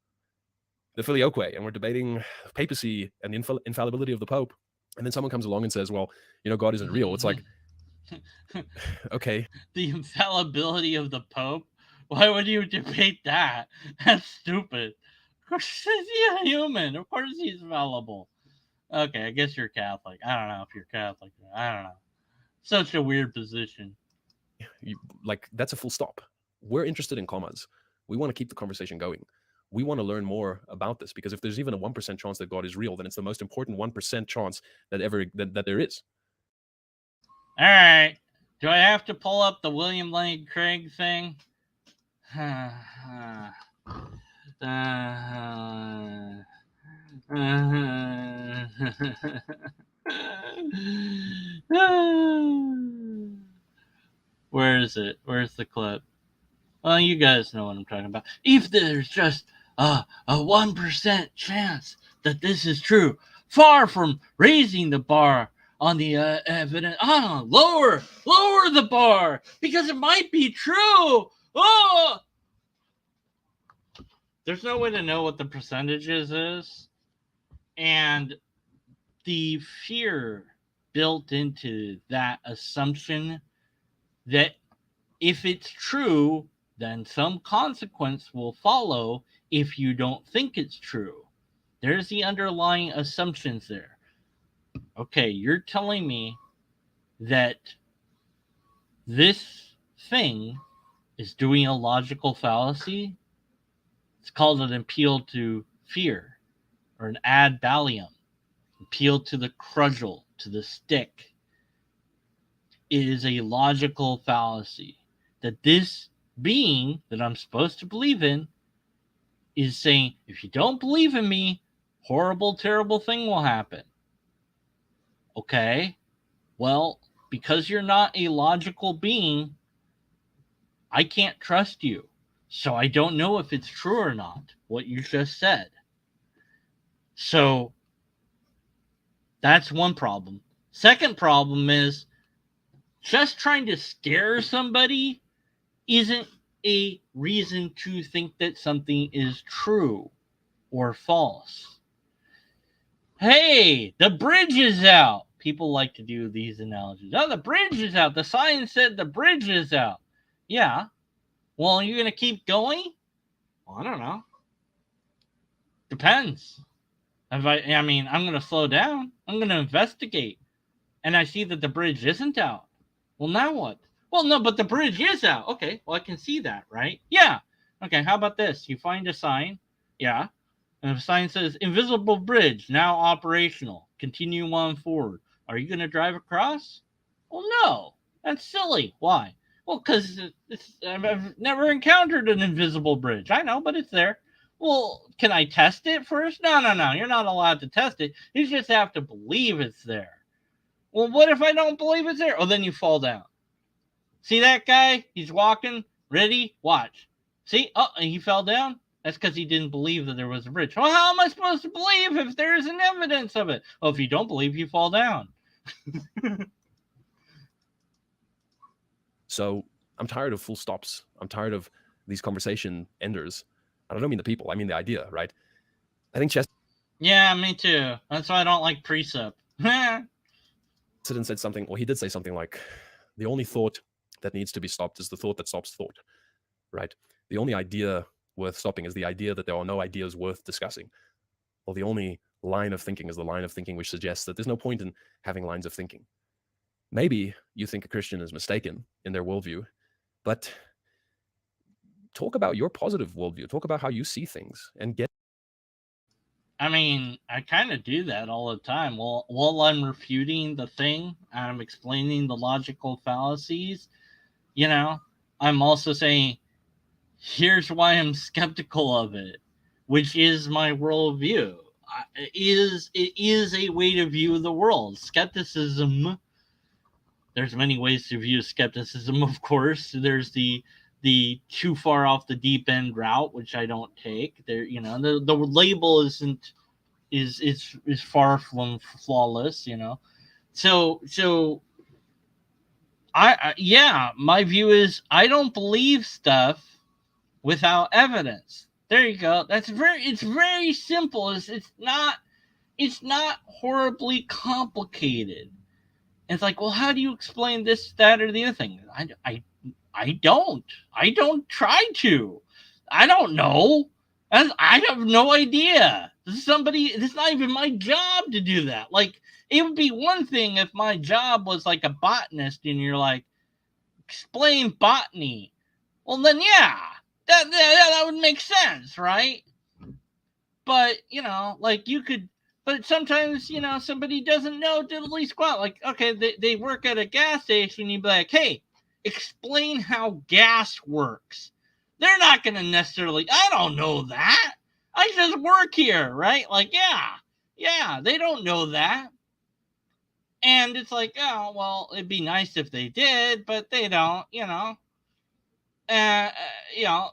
the filioque, and we're debating papacy and the infallibility of the Pope, and then someone comes along and says, well, God isn't real. It's like, okay. The infallibility of the Pope? Why would you debate that? That's stupid. Of course he's a human. Of course he's fallible. Okay, I guess you're Catholic. I don't know if you're Catholic. I don't know. Such a weird position. That's a full stop. We're interested in commas. We want to keep the conversation going. We want to learn more about this, because if there's even a 1% chance that God is real, then it's the most important 1% chance that there is. All right. Do I have to pull up the William Lane Craig thing? Where is it? Where's the clip? Well, you guys know what I'm talking about. If there's just a 1% chance that this is true, far from raising the bar on the evidence, lower the bar, because it might be true. Oh, there's no way to know what the percentages is, and the fear built into that assumption that if it's true, then some consequence will follow if you don't think it's true. There's the underlying assumptions there. Okay, you're telling me that this thing is doing a logical fallacy? It's called an appeal to fear, or an ad ballum, appeal to the cudgel, to the stick. It is a logical fallacy that this being that I'm supposed to believe in is saying, if you don't believe in me, horrible, terrible thing will happen. Okay, well, because you're not a logical being, I can't trust you. So I don't know if it's true or not, what you just said. So that's one problem. Second problem is just trying to scare somebody isn't a reason to think that something is true or false. Hey, the bridge is out. People like to do these analogies. Oh, the bridge is out. The sign said the bridge is out. Yeah. Well, are you going to keep going? Well, I don't know. Depends. I'm going to slow down. I'm going to investigate. And I see that the bridge isn't out. Well, now what? Well, no, but the bridge is out. Okay, well, I can see that, right? Yeah. Okay, how about this? You find a sign. Yeah. And the sign says, invisible bridge, now operational. Continue on forward. Are you going to drive across? Well, no. That's silly. Why? Well, because I've never encountered an invisible bridge. I know, but it's there. Well, can I test it first? No. You're not allowed to test it. You just have to believe it's there. Well, what if I don't believe it's there? Oh, then you fall down. See that guy? He's walking. Ready? Watch. See? Oh, and he fell down. That's because he didn't believe that there was a bridge. Well, how am I supposed to believe if there isn't evidence of it? Well, if you don't believe, you fall down. So I'm tired of full stops. I'm tired of these conversation enders. I don't mean the people. I mean the idea, right? I think Yeah, me too. That's why I don't like precept. Chesterton said something, or he did say something like, the only thought that needs to be stopped is the thought that stops thought, right? The only idea worth stopping is the idea that there are no ideas worth discussing. Well, the only line of thinking is the line of thinking which suggests that there's no point in having lines of thinking. Maybe you think a Christian is mistaken in their worldview, but talk about your positive worldview. Talk about how you see things and get. I mean, I kind of do that all the time. Well, while I'm refuting the thing, I'm explaining the logical fallacies, I'm also saying, here's why I'm skeptical of it, which is my worldview. It is a way to view the world. Skepticism, there's many ways to view skepticism, of course. There's the too far off the deep end route, which I don't take. There, the label is far from flawless, So my view is I don't believe stuff without evidence. There you go. It's very simple. It's not horribly complicated. It's like, well, how do you explain this, that, or the other thing? I don't. I don't try to. I don't know. I have no idea. This is not even my job to do that. Like, it would be one thing if my job was like a botanist and you're like, explain botany. Well, then, yeah, that would make sense, right? But, like you could, but sometimes, somebody doesn't know diddly squat. Like, okay, they work at a gas station. You'd be like, hey, explain how gas works. They're not going to necessarily, I don't know that. I just work here, right? Like, yeah, they don't know that. And it's like, oh, well, it'd be nice if they did, but they don't. uh,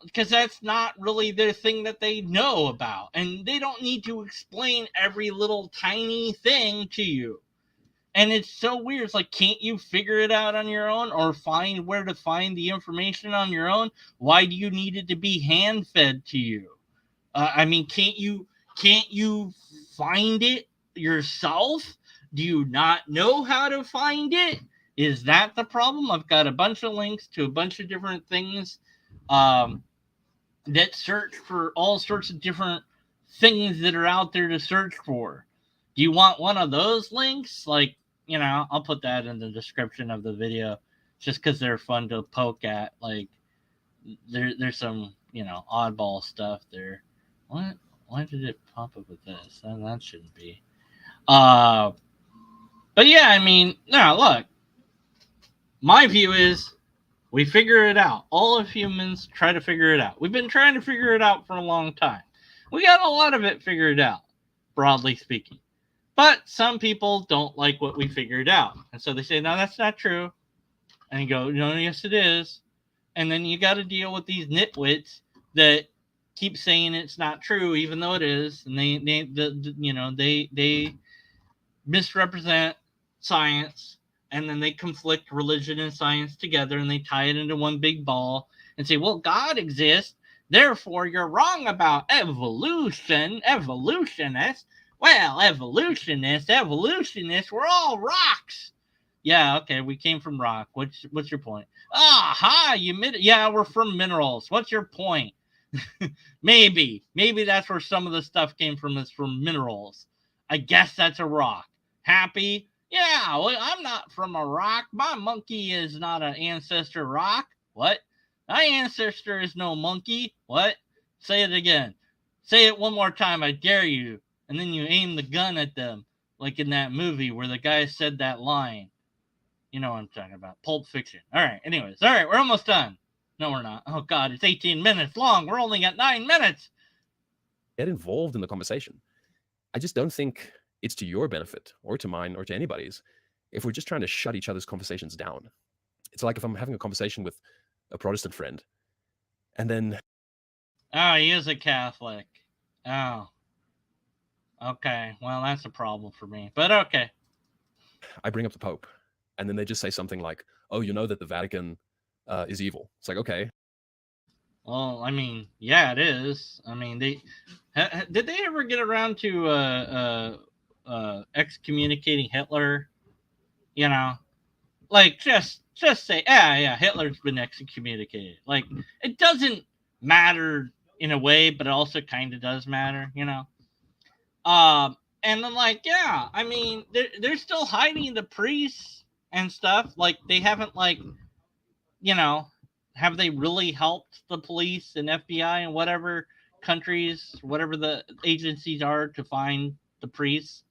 because that's not really their thing that they know about, and they don't need to explain every little tiny thing to you. And it's so weird. It's like, can't you figure it out on your own, or find where to find the information on your own? Why do you need it to be hand fed to you? I mean, can't you find it yourself? Do you not know how to find it? Is that the problem? I've got a bunch of links to a bunch of different things um, that search for all sorts of different things that are out there to search for. Do you want one of those links? Like, I'll put that in the description of the video just because they're fun to poke at. Like, there's some, oddball stuff there. What? Why did it pop up with this? That shouldn't be. Uh, but yeah, I mean, no, look. My view is we figure it out. All of humans try to figure it out. We've been trying to figure it out for a long time. We got a lot of it figured out, broadly speaking. But some people don't like what we figured out. And so they say, no, that's not true. And you go, no, yes, it is. And then you got to deal with these nitwits that keep saying it's not true, even though it is. And they misrepresent science, and then they conflict religion and science together, and they tie it into one big ball and say, well, God exists, therefore you're wrong about evolutionists. Well, evolutionists, we're all rocks. Yeah, okay, we came from rock. What's your point? Aha, you made it. Yeah, we're from minerals. What's your point? Maybe that's where some of the stuff came from, is from minerals. I guess that's a rock. Happy? Yeah, well, I'm not from a rock. My monkey is not an ancestor rock. What? My ancestor is no monkey. What? Say it again. Say it one more time, I dare you. And then you aim the gun at them, like in that movie where the guy said that line. You know what I'm talking about. Pulp Fiction. All right, anyways. All right, we're almost done. No, we're not. Oh, God, it's 18 minutes long. We're only at 9 minutes. Get involved in the conversation. I just don't think it's to your benefit or to mine or to anybody's if we're just trying to shut each other's conversations down. It's like if I'm having a conversation with a Protestant friend and then... Oh, he is a Catholic. Oh. Okay, well, that's a problem for me, but okay. I bring up the Pope, and then they just say something like, oh, you know that the Vatican is evil. It's like, okay. Well, I mean, yeah, it is. I mean, did they ever get around to excommunicating Hitler? You know, like just say, yeah, Hitler's been excommunicated. Like, it doesn't matter in a way, but it also kind of does matter. And then, like, yeah, I mean, they're still hiding the priests and stuff. Like, they haven't, like, you know, have they really helped the police and FBI and whatever countries, whatever the agencies are to find the priests?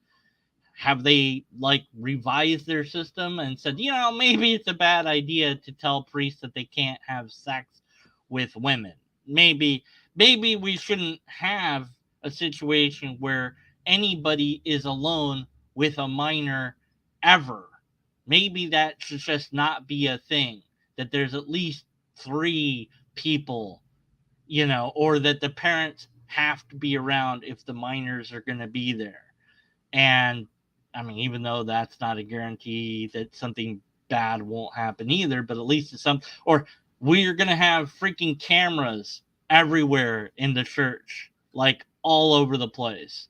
Have they, like, revised their system and said, maybe it's a bad idea to tell priests that they can't have sex with women? Maybe we shouldn't have a situation where anybody is alone with a minor ever. Maybe that should just not be a thing, that there's at least 3 people, or that the parents have to be around if the minors are going to be there. And I mean, even though that's not a guarantee that something bad won't happen either, but at least it's some, or we're going to have freaking cameras everywhere in the church, like all over the place,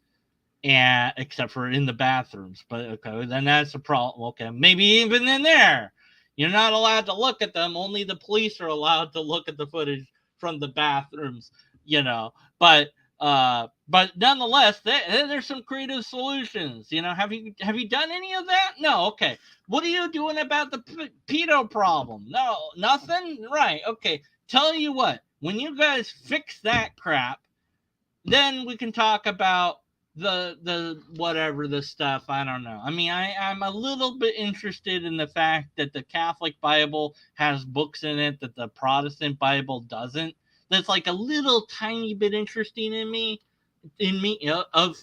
and except for in the bathrooms. But okay, then that's a problem. Okay, maybe even in there, you're not allowed to look at them. Only the police are allowed to look at the footage from the bathrooms. You know, but nonetheless, there's some creative solutions. You know, have you done any of that? No. Okay. What are you doing about the pedo problem? No, nothing. Right. Okay. Tell you what. When you guys fix that crap, then we can talk about the whatever the stuff. I don't know. I mean, I'm a little bit interested in the fact that the Catholic Bible has books in it that the Protestant Bible doesn't. That's like a little tiny bit interesting in me, of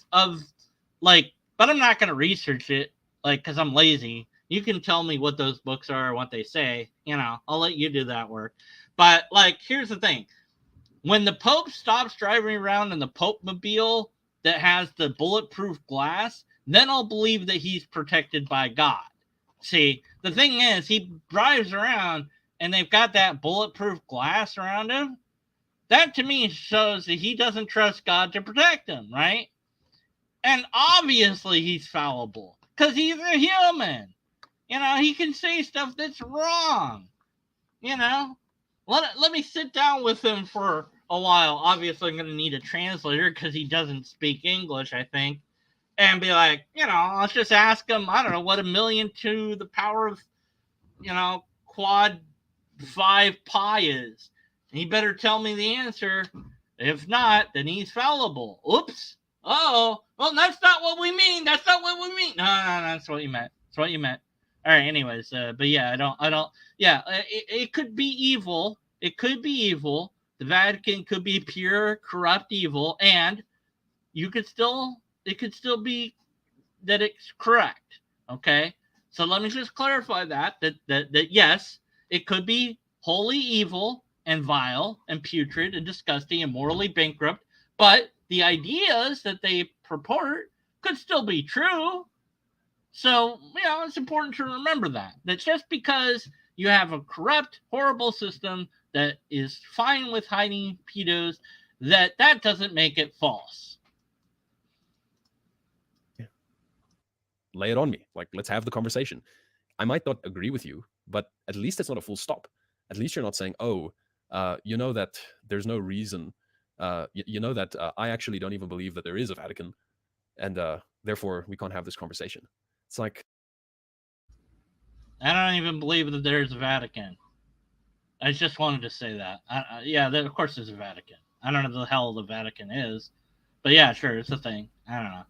like, but I'm not gonna research it, like, because I'm lazy. You can tell me what those books are, what they say. I'll let you do that work. But like, here's the thing: when the Pope stops driving around in the Pope mobile that has the bulletproof glass, then I'll believe that he's protected by God. See, the thing is, he drives around and they've got that bulletproof glass around him. That to me shows that he doesn't trust God to protect him, right? And obviously he's fallible because he's a human. He can say stuff that's wrong. You know, let me sit down with him for a while. Obviously, I'm going to need a translator because he doesn't speak English, I think. And be like, let's just ask him, I don't know, what 1,000,000 to the power of, quad 5 pi is. He better tell me the answer. If not, then he's fallible. Oops. Oh, well, that's not what we mean. That's not what we mean. No, that's what you meant. That's what you meant. All right. Anyways, but yeah, I don't. Yeah, it could be evil. It could be evil. The Vatican could be pure corrupt evil, and it could still be that it's correct. Okay. So let me just clarify that yes, it could be wholly evil and vile and putrid and disgusting and morally bankrupt, but the ideas that they purport could still be true. So, it's important to remember that just because you have a corrupt, horrible system that is fine with hiding pedos, that doesn't make it false. Lay it on me. Like, let's have the conversation. I might not agree with you, but at least it's not a full stop. At least you're not saying, oh, that there's no reason. That I actually don't even believe that there is a Vatican, and therefore we can't have this conversation. It's like, I don't even believe that there's a Vatican. I just wanted to say that. Of course there's a Vatican. I don't know what the hell the Vatican is, but yeah, sure, it's a thing. I don't know.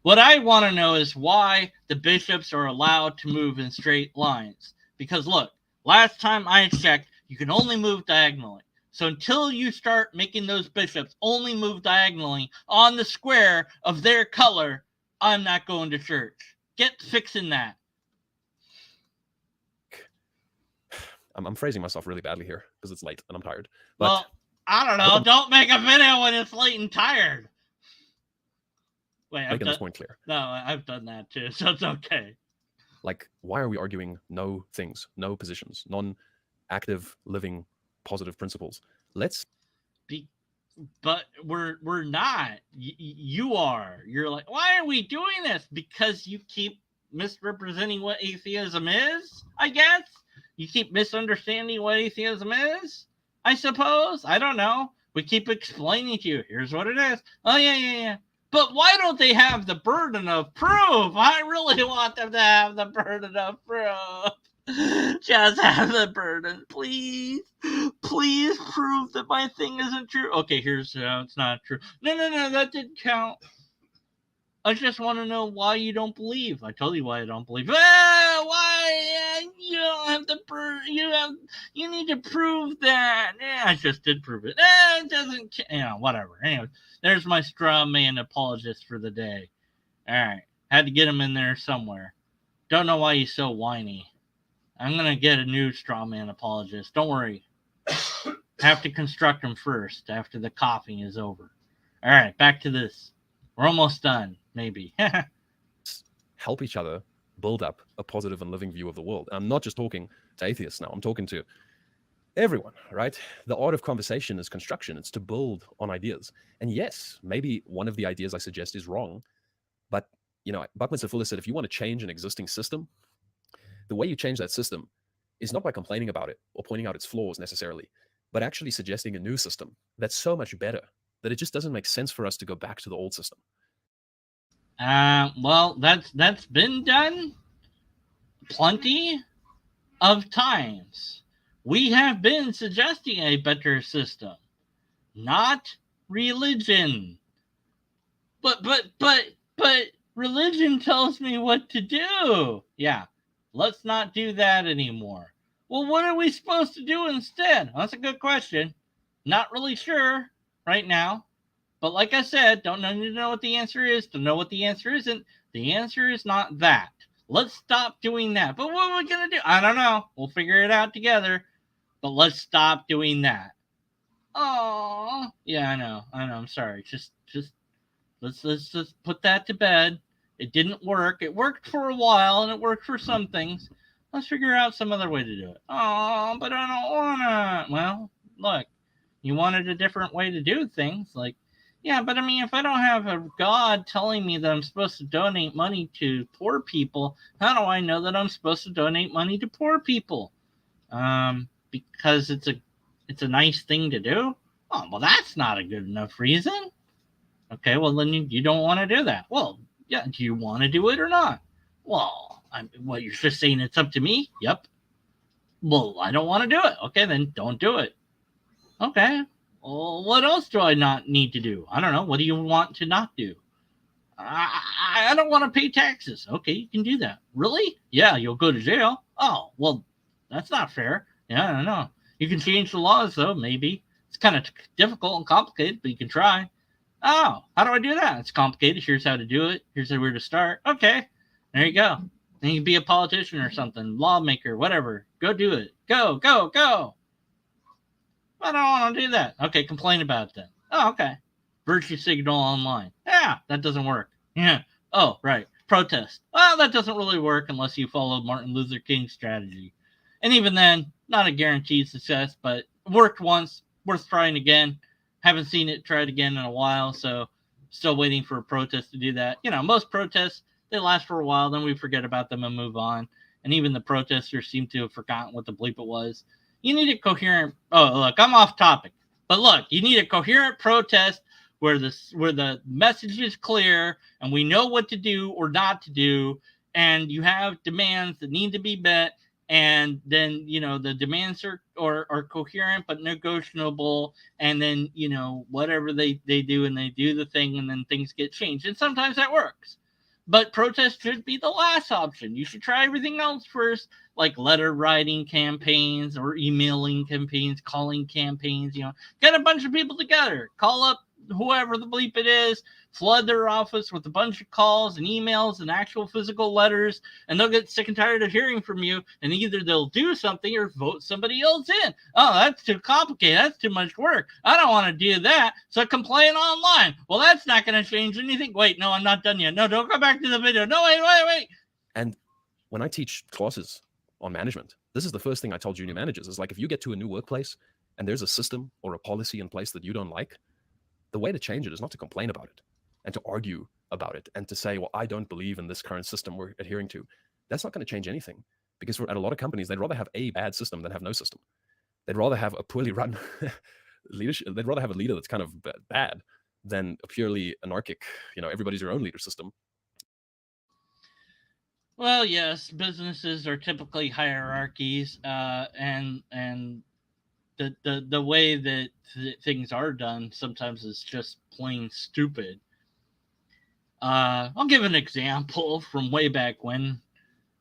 What I want to know is why the bishops are allowed to move in straight lines. Because look, last time I checked, you can only move diagonally. So until you start making those bishops only move diagonally on the square of their color, I'm not going to church. Get fixing that. I'm phrasing myself really badly here because it's late and I'm tired. But well, I don't know. Don't make a video when it's late and tired. Wait, making this point clear. No, I've done that too, so it's okay. Like, why are we arguing no things, no positions, non-active, living, positive principles? But we're not. You are. You're like, why are we doing this? Because you keep misrepresenting what atheism is, I guess. You keep misunderstanding what atheism is, I suppose. I don't know. We keep explaining to you, here's what it is. Oh, yeah. But why don't they have the burden of proof? I really want them to have the burden of proof. Just have the burden, please. Please prove that my thing isn't true. Okay, here's how it's not true. No, that didn't count. I just want to know why you don't believe. I told you why I don't believe. Why? You don't have to prove. You need to prove that. Yeah, I just did prove it. It doesn't. Whatever. Anyway, there's my straw man apologist for the day. All right, had to get him in there somewhere. Don't know why he's so whiny. I'm gonna get a new straw man apologist. Don't worry. Have to construct him first after the coughing is over. All right, back to this. We're almost done, maybe. Help each other build up a positive and living view of the world. And I'm not just talking to atheists now. I'm talking to everyone, right? The art of conversation is construction. It's to build on ideas. And yes, maybe one of the ideas I suggest is wrong, but Buckminster Fuller said if you want to change an existing system, the way you change that system is not by complaining about it or pointing out its flaws necessarily, but actually suggesting a new system that's so much better that it just doesn't make sense for us to go back to the old system. Well, that's been done plenty of times. We have been suggesting a better system, not religion. But religion tells me what to do. Yeah, let's not do that anymore. Well, what are we supposed to do instead? Well, that's a good question. Not really sure right now. But like I said, don't need to know what the answer is to know what the answer isn't. The answer is not that. Let's stop doing that. But what are we going to do? I don't know. We'll figure it out together. But let's stop doing that. Oh, yeah, I know. I'm sorry. Just let's just put that to bed. It didn't work. It worked for a while and it worked for some things. Let's figure out some other way to do it. Oh, but I don't wanna. Well, look, you wanted a different way to do things. Like, yeah, but I mean, if I don't have a God telling me that I'm supposed to donate money to poor people, how do I know that I'm supposed to donate money to poor people? Because it's a nice thing to do. Oh, well, that's not a good enough reason. Okay, well, then you don't want to do that. Well, yeah, do you want to do it or not? Well, what you're just saying it's up to me? Yep. Well, I don't want to do it. Okay, then don't do it. Okay. Well, what else do I not need to do? I don't know. What do you want to not do? I don't want to pay taxes. Okay, you can do that. Really? Yeah, you'll go to jail. Oh, well, that's not fair. Yeah, I don't know. You can change the laws, though, maybe. It's kind of difficult and complicated, but you can try. Oh, how do I do that? It's complicated. Here's how to do it. Here's where to start. Okay, there you go. Then you can be a politician or something, lawmaker, whatever. Go do it. Go, go, go. I don't want to do that. Okay, complain about it then. Oh, okay. Virtue signal online. Yeah, that doesn't work. Yeah. Oh, right. Protest. Well, that doesn't really work unless you follow Martin Luther King's strategy. And even then, not a guaranteed success, but worked once, worth trying again. Haven't seen it tried again in a while, so still waiting for a protest to do that. Most protests, they last for a while, then we forget about them and move on. And even the protesters seem to have forgotten what the bleep it was. You need a coherent. Oh, look, I'm off topic, but look, you need a coherent protest where the message is clear and we know what to do or not to do, and you have demands that need to be met, and then the demands are coherent but negotiable, and then whatever they do, and they do the thing, and then things get changed, and sometimes that works. But protest should be the last option. You should try everything else first, like letter writing campaigns or emailing campaigns, calling campaigns. Get a bunch of people together, call up whoever the bleep it is, flood their office with a bunch of calls and emails and actual physical letters, and they'll get sick and tired of hearing from you, and either they'll do something or vote somebody else in. Oh, that's too complicated. That's too much work. I don't want to do that, so complain online. Well, that's not going to change anything. Wait, no, I'm not done yet. No, don't go back to the video. No, wait. And when I teach classes on management, this is the first thing I tell junior managers is like, if you get to a new workplace and there's a system or a policy in place that you don't like, the way to change it is not to complain about it and to argue about it and to say, well, I don't believe in this current system we're adhering to. That's not going to change anything, because at a lot of companies, they'd rather have a bad system than have no system. They'd rather have a poorly run leadership. They'd rather have a leader that's kind of bad than a purely anarchic, everybody's your own leader system. Well, yes, businesses are typically hierarchies, and the way that things are done sometimes is just plain stupid. I'll give an example from way back when.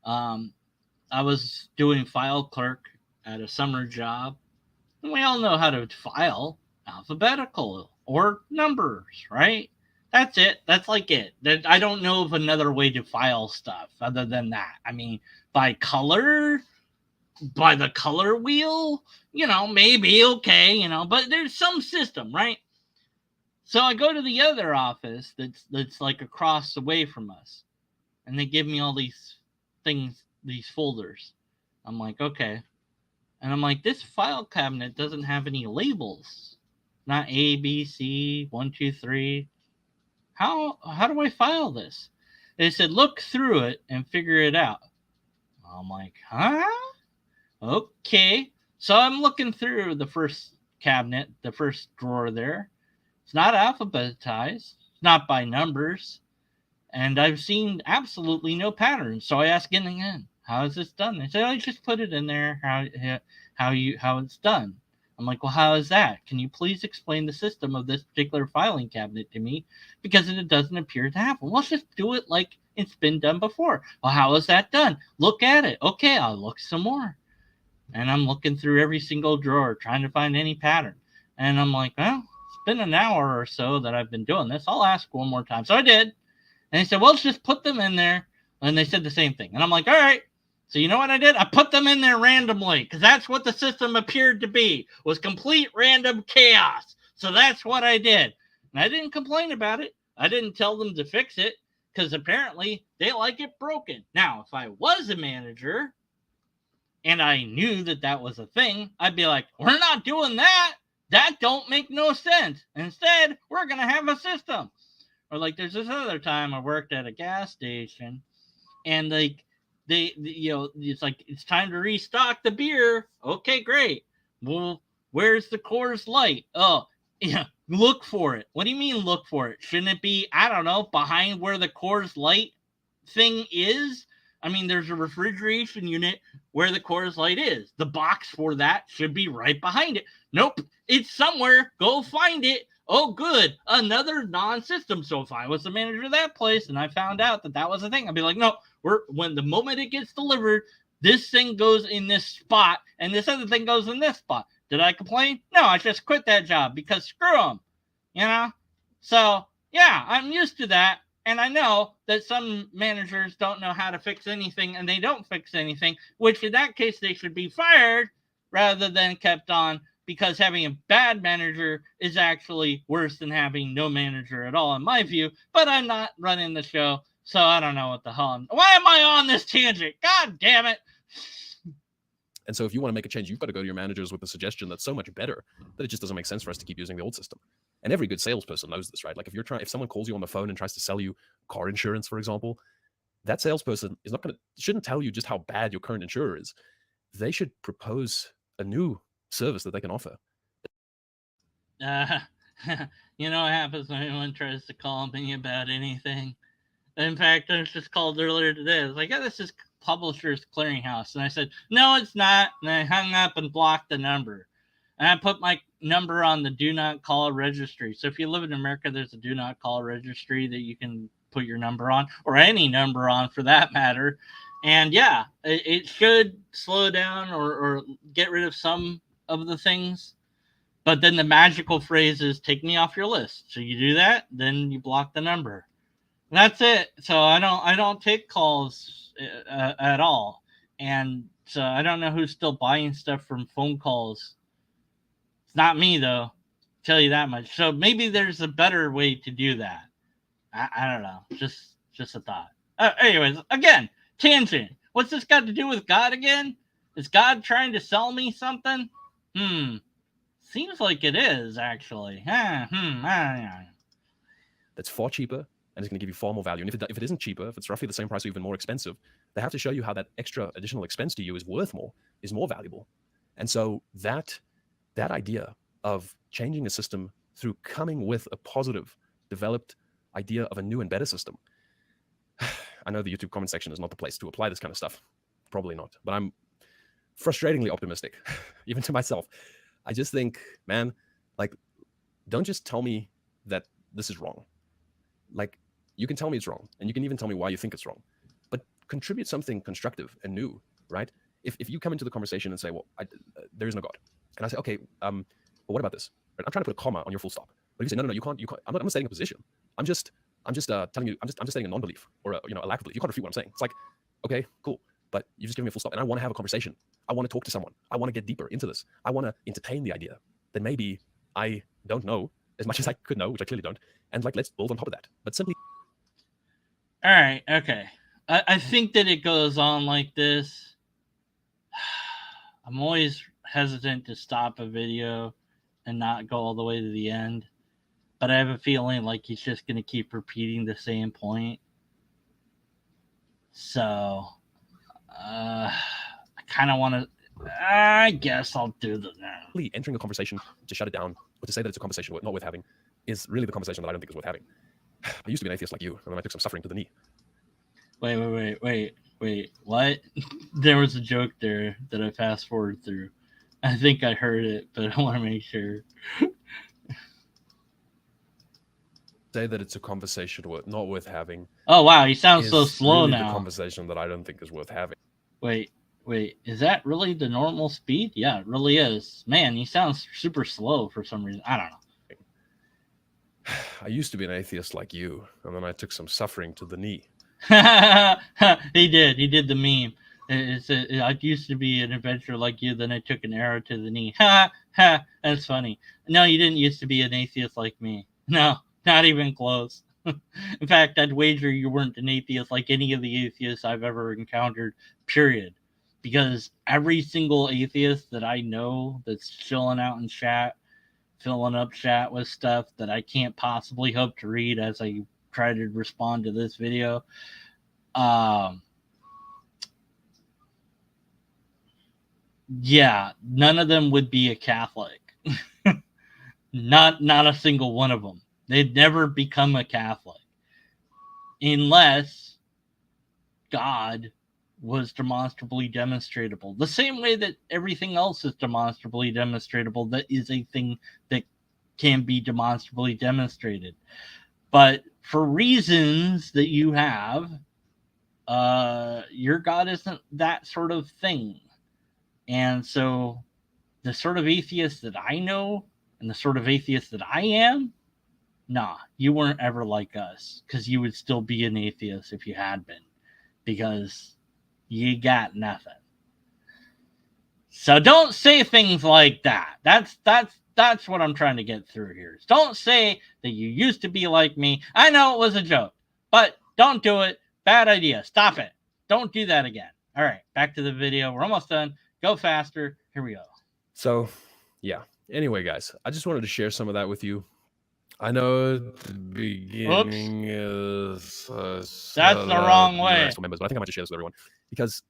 I was doing file clerk at a summer job, and we all know how to file alphabetical or numbers, right? That's it. That's like it. I don't know of another way to file stuff other than that. I mean, by color, by the color wheel, maybe okay, but there's some system, right? So I go to the other office that's like across the way from us, and they give me all these things, these folders. I'm like, okay, And I'm like, this file cabinet doesn't have any labels. Not A, B, C, 1, 2, 3. How do I file this? They said, look through it and figure it out. I'm like, huh? Okay. So I'm looking through the first cabinet, the first drawer there. It's not alphabetized, it's not by numbers, and I've seen absolutely no patterns. So I asked again, how is this done? They said, oh, you just put it in there, how it's done. I'm like, well, how is that? Can you please explain the system of this particular filing cabinet to me? Because it doesn't appear to have one. Let's just do it like it's been done before. Well, how is that done? Look at it. Okay, I'll look some more. And I'm looking through every single drawer trying to find any pattern. And I'm like, well, it's been an hour or so that I've been doing this. I'll ask one more time. So I did. And they said, well, let's just put them in there. And they said the same thing. And I'm like, all right. So you know what I did? I put them in there randomly because that's what the system appeared to be, was complete random chaos. So that's what I did. And I didn't complain about it. I didn't tell them to fix it because apparently they like it broken. Now, if I was a manager and I knew that that was a thing, I'd be like, we're not doing that. That don't make no sense. Instead, we're going to have a system. Or like there's this other time I worked at a gas station and like they it's like it's time to restock the beer. Okay, great. Well, where's the Coors Light? Oh, yeah, look for it. What do you mean look for it? Shouldn't it be, I don't know, behind where the Coors Light thing is? I mean, there's a refrigeration unit where the Coors Light is. The box for that should be right behind it. Nope, it's somewhere. Go find it. Oh, good. Another non-system. So if I was the manager of that place and I found out that that was a thing, I'd be like, no, when the moment it gets delivered, this thing goes in this spot and this other thing goes in this spot. Did I complain? No, I just quit that job because screw them, you know? So, yeah, I'm used to that. And I know that some managers don't know how to fix anything and they don't fix anything, which in that case, they should be fired rather than kept on, because having a bad manager is actually worse than having no manager at all, in my view. But I'm not running the show, so I don't know what the hell why am I on this tangent? God damn it. And so if you want to make a change, you've got to go to your managers with a suggestion that's so much better that it just doesn't make sense for us to keep using the old system. And every good salesperson knows this, right? Like if someone calls you on the phone and tries to sell you car insurance, for example, that salesperson shouldn't tell you just how bad your current insurer is. They should propose a new service that they can offer. You know what happens when anyone tries to call me about anything? In fact, I was just called earlier today. I was like, oh, this is Publishers Clearinghouse. And I said, no, it's not. And I hung up and blocked the number. And I put my number on the do not call registry. So if you live in America, there's a do not call registry that you can put your number on, or any number on for that matter. And yeah, it should slow down or get rid of some of the things. But then the magical phrase is take me off your list. So you do that, then you block the number. That's it. So I don't take calls at all. And so I don't know who's still buying stuff from phone calls. It's not me though. I'll tell you that much. So maybe there's a better way to do that. I don't know. Just a thought. Anyways, again, tangent. What's this got to do with God again? Is God trying to sell me something? Seems like it is, actually. That's far cheaper and it's going to give you far more value. And if it isn't cheaper, if it's roughly the same price or even more expensive, they have to show you how that extra additional expense to you is worth more, is more valuable. And so that idea of changing a system through coming with a positive, developed idea of a new and better system. I know the YouTube comment section is not the place to apply this kind of stuff. Probably not. But I'm frustratingly optimistic, even to myself. I just think, man, like, don't just tell me that this is wrong. Like, you can tell me it's wrong, and you can even tell me why you think it's wrong, but contribute something constructive and new, right? If you come into the conversation and say, well, there is no God, and I say, okay, well, what about this? Right? I'm trying to put a comma on your full stop, but you say, no, you can't. I'm not stating a position. I'm just telling you. I'm just stating a non-belief or a lack of belief. You can't refute what I'm saying. It's like, okay, cool, but you just give me a full stop, and I want to have a conversation. I want to talk to someone. I want to get deeper into this. I want to entertain the idea that maybe I don't know as much as I could know, which I clearly don't, and like, let's build on top of that. But simply. All right, okay. I think that it goes on like this. I'm always hesitant to stop a video and not go all the way to the end. But I have a feeling like he's just going to keep repeating the same point. So, I kind of want to. I guess I'll do the now. Entering a conversation to shut it down or to say that it's a conversation not worth having is really the conversation that I don't think is worth having. I used to be an atheist like you, and then I took some suffering to the knee. Wait, what? There was a joke there that I fast forwarded through. I think I heard it, but I want to make sure. Say that it's a conversation not worth having. Oh wow, he sounds so slow really now. The conversation that I don't think is worth having. Wait, is that really the normal speed? Yeah, it really is. Man, he sounds super slow for some reason. I don't know. I used to be an atheist like you, and then I took some suffering to the knee. He did the meme. I used to be an adventurer like you, then I took an arrow to the knee. Ha ha, that's funny. No, you didn't used to be an atheist like me. No, not even close. In fact, I'd wager you weren't an atheist like any of the atheists I've ever encountered, period. Because every single atheist that I know that's chilling out in chat, filling up chat with stuff that I can't possibly hope to read as I try to respond to this video, yeah, none of them would be a Catholic. Not a single one of them. They'd never become a Catholic unless God was demonstrably demonstrable. The same way that everything else is demonstrably demonstrable, that is a thing that can be demonstrably demonstrated. But for reasons that you have, your God isn't that sort of thing. And so the sort of atheist that I know and the sort of atheist that I am, nah, you weren't ever like us, because you would still be an atheist if you had been, because you got nothing. So don't say things like that. That's what I'm trying to get through here. Don't say that you used to be like me. I know it was a joke, but don't do it. Bad idea. Stop it. Don't do that again. All right, back to the video. We're almost done. Go faster. Here we go. So, yeah. Anyway, guys, I just wanted to share some of that with you. I know the beginning is... that's the wrong way. Members, but I think I might just share this with everyone, because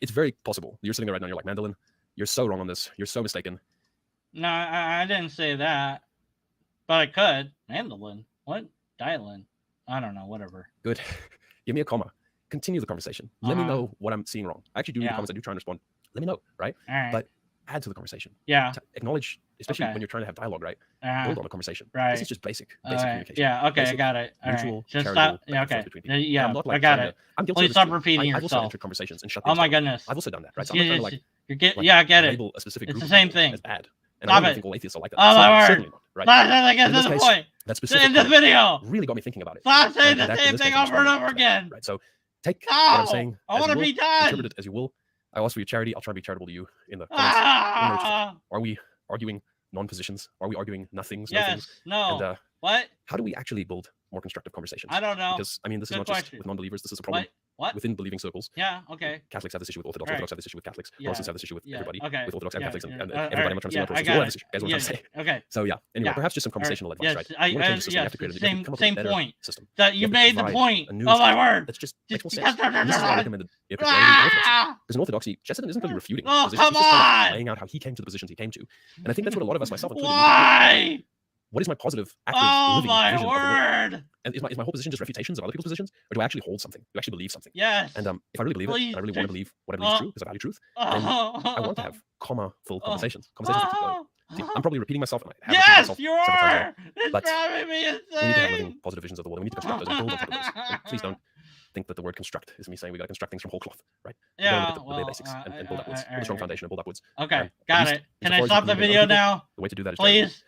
it's very possible. You're sitting there right now, you're like, Mandolin, you're so wrong on this. You're so mistaken. No, I didn't say that. But I could. Mandolin? What? Dialin? I don't know. Whatever. Good. Give me a comma. Continue the conversation. Let me know what I'm seeing wrong. I actually do read the comments. I do try and respond. Let me know, right? All right. But add to the conversation. Yeah. Acknowledge, especially when you're trying to have dialogue, right? Build on a conversation. Right. This is just basic communication. Yeah, okay, basic, I got it. All mutual, right. Just stop. Yeah, okay. Yeah, I got it. Please stop repeating yourself. I've also entered conversations and shut Oh my goodness. I've also done that, right? So I'm not trying to I get it. label a specific group it's the same thing. as bad. And stop I don't think all atheists are like that. Oh my word. Certainly not, right? I get to the point. That specific end the video. really got me thinking about it. Stop saying the same thing over and over again. Right. So take what I'm saying. I want to be done. Interpret it as you will. I ask for your charity. I'll try and be charitable to you in the comments. Are we arguing non-positions? Are we arguing nothings? Yes. No. And, what? How do we actually build more constructive conversations? I don't know. Because I mean, this is not just with non-believers. This is a problem. What? Within believing circles. Yeah, okay. Catholics have this issue with Orthodox. Orthodox have this issue with Catholics. Protestants have this issue with everybody. Okay. With Orthodox and Catholics and everybody. Right. I'm not trying to say Protestants. You all have this issue. That's what I'm trying to say. Okay. So yeah. Anyway, perhaps just some conversational advice, right? I same point. System. That you made the point. Oh my word. That's just makes more sense. This is why I recommended if it's Orthodoxy. Because in Orthodoxy, Chesterton isn't really refuting. Oh, come on! He's just kind of laying out how he came to the positions he came to, and I think that's what a lot of us, myself, included, why? What is my positive, active living my vision word! And is my whole position just refutations of other people's positions, or do I actually hold something? Do I actually believe something? Yes. And if I really believe it, and I really want to believe what I believe is true, because I value truth, then I want to have comma-full conversations. Conversations that keep going. See, I'm probably repeating myself, and I have yes, you are. It's driving me insane. We need to have living positive visions of the world. And we need to construct those and build on top of those. And please don't think that the word construct is me saying we got to construct things from whole cloth, right? Yeah. Look at the basics and build upwards. With a strong foundation and build upwards. Okay, got it. Can I stop the video now? The way to do that is please.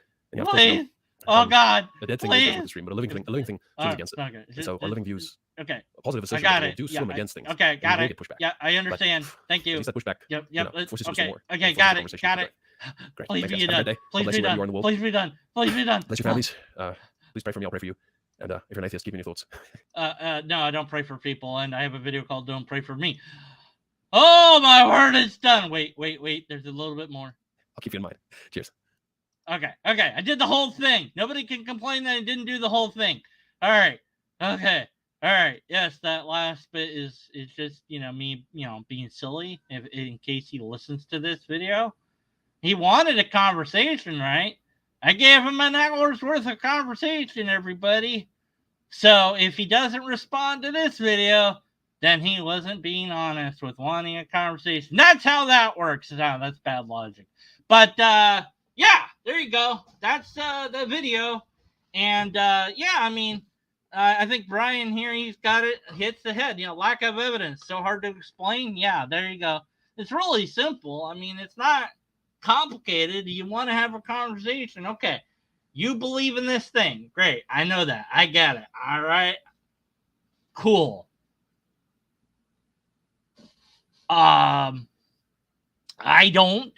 Please. Oh God! A dead thing goes down the stream, but a living thing swims against it. Okay. So our living views, okay, positive assertions do swim against things. Okay, got it. Yeah, I understand. Thank you. That pushback. Yep. Okay, got it. Great. Please be done. Please be done. Please be done. Bless your families. Please pray for me. I'll pray for you. And if you're an atheist, keep me in your thoughts. No, I don't pray for people, and I have a video called "Don't Pray for Me." Oh, my word, it's done. Wait. There's a little bit more. I'll keep you in mind. Cheers. Okay. I did the whole thing. Nobody can complain that I didn't do the whole thing. All right. Okay. All right. Yes, that last bit is just, me, being silly if in case he listens to this video. He wanted a conversation, right? I gave him an hour's worth of conversation, everybody. So if he doesn't respond to this video, then he wasn't being honest with wanting a conversation. That's how that works. That's bad logic. But yeah, there you go. That's the video. And I think Brian here, he's got it, hits the head. Lack of evidence, so hard to explain. Yeah, there you go. It's really simple. I mean, it's not complicated. You want to have a conversation. Okay. You believe in this thing. Great. I know that. I get it. All right. Cool. I don't.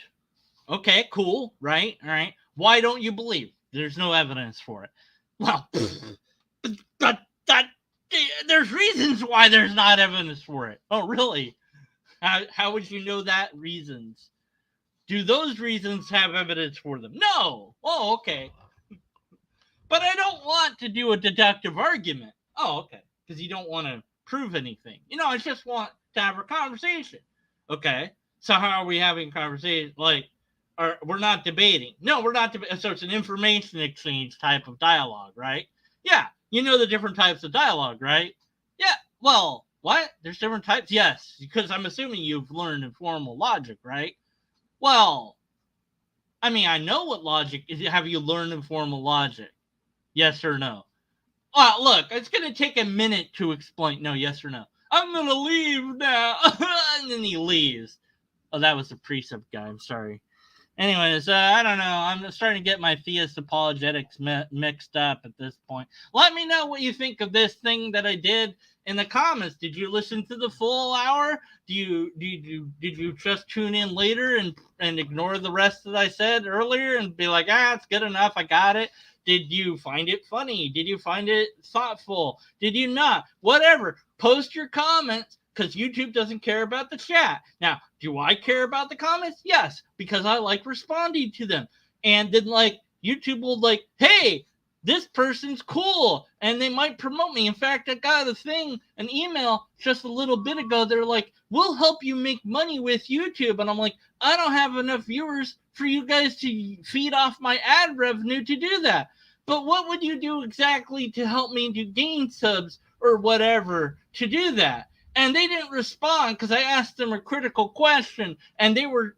Okay, cool. Right. All right. Why don't you believe? There's no evidence for it. Well, there's reasons why there's not evidence for it. Oh, really? How would you know that reasons? Do those reasons have evidence for them? No. Oh, okay. But I don't want to do a deductive argument. Oh, okay. Because you don't want to prove anything. I just want to have a conversation. Okay. So how are we having a conversation? We're not debating. No, we're not debating. So it's an information exchange type of dialogue, right? Yeah. You know the different types of dialogue, right? Yeah. Well, what? There's different types? Yes. Because I'm assuming you've learned informal logic, right? Well, I mean, I know what logic is. Have you learned informal logic? Yes or no? Oh, look, it's going to take a minute to explain. No, yes or no? I'm going to leave now. And then he leaves. Oh, that was the precept guy. I'm sorry. Anyways, I don't know. I'm starting to get my theist apologetics mixed up at this point. Let me know what you think of this thing that I did in the comments. Did you listen to the full hour? Did you just tune in later and ignore the rest that I said earlier and be like, it's good enough. I got it. Did you find it funny? Did you find it thoughtful? Did you not? Whatever. Post your comments because YouTube doesn't care about the chat. Now, do I care about the comments? Yes, because I like responding to them. And then, YouTube will hey, this person's cool, and they might promote me. In fact, I got an email just a little bit ago. They're like, we'll help you make money with YouTube. And I'm like, I don't have enough viewers for you guys to feed off my ad revenue to do that. But what would you do exactly to help me to gain subs or whatever to do that? And they didn't respond because I asked them a critical question, and they were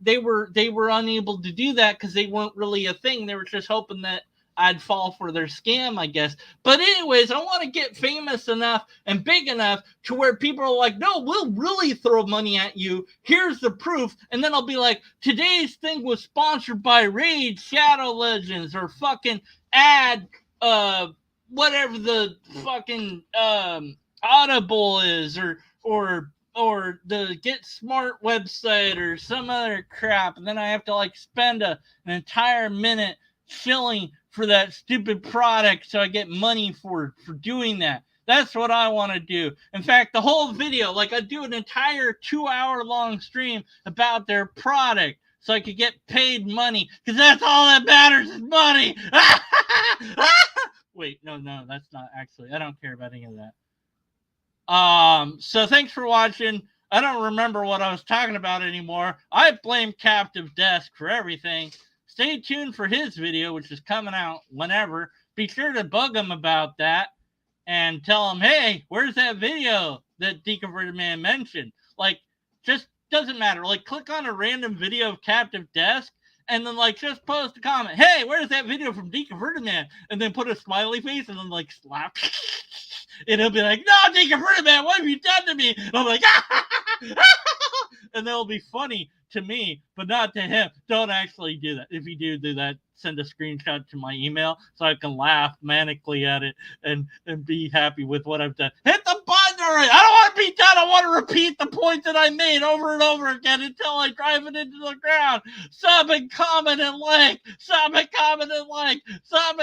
unable to do that because they weren't really a thing. They were just hoping that I'd fall for their scam, I guess. But anyways, I want to get famous enough and big enough to where people are like, no, we'll really throw money at you. Here's the proof. And then I'll be like, today's thing was sponsored by Raid Shadow Legends or fucking ad, whatever the fucking Audible is or the Get Smart website or some other crap. And then I have to spend an entire minute shilling for that stupid product so I get money for doing that. That's what I want to do. In fact, the whole video, I do an entire 2-hour long stream about their product so I could get paid money because that's all that matters is money. Wait, no, that's not actually. I don't care about any of that. So thanks for watching. I don't remember what I was talking about anymore. I blame Captive Desk for everything. Stay tuned for his video, which is coming out whenever. Be sure to bug him about that and tell him, hey, where's that video that Deconverted Man mentioned? Just doesn't matter. Click on a random video of Captive Desk and then, just post a comment. Hey, where's that video from Deconverted Man? And then put a smiley face and then, slap. And he'll be like, no, Deconverted Man, what have you done to me? And I'm like, and that'll be funny to me, but not to him. Don't actually do that. If you do that, send a screenshot to my email so I can laugh manically at it and be happy with what I've done. Hit the button already. I don't want to be done. I want to repeat the point that I made over and over again until I drive it into the ground. Sub and comment and like. Sub and comment and like. Sub and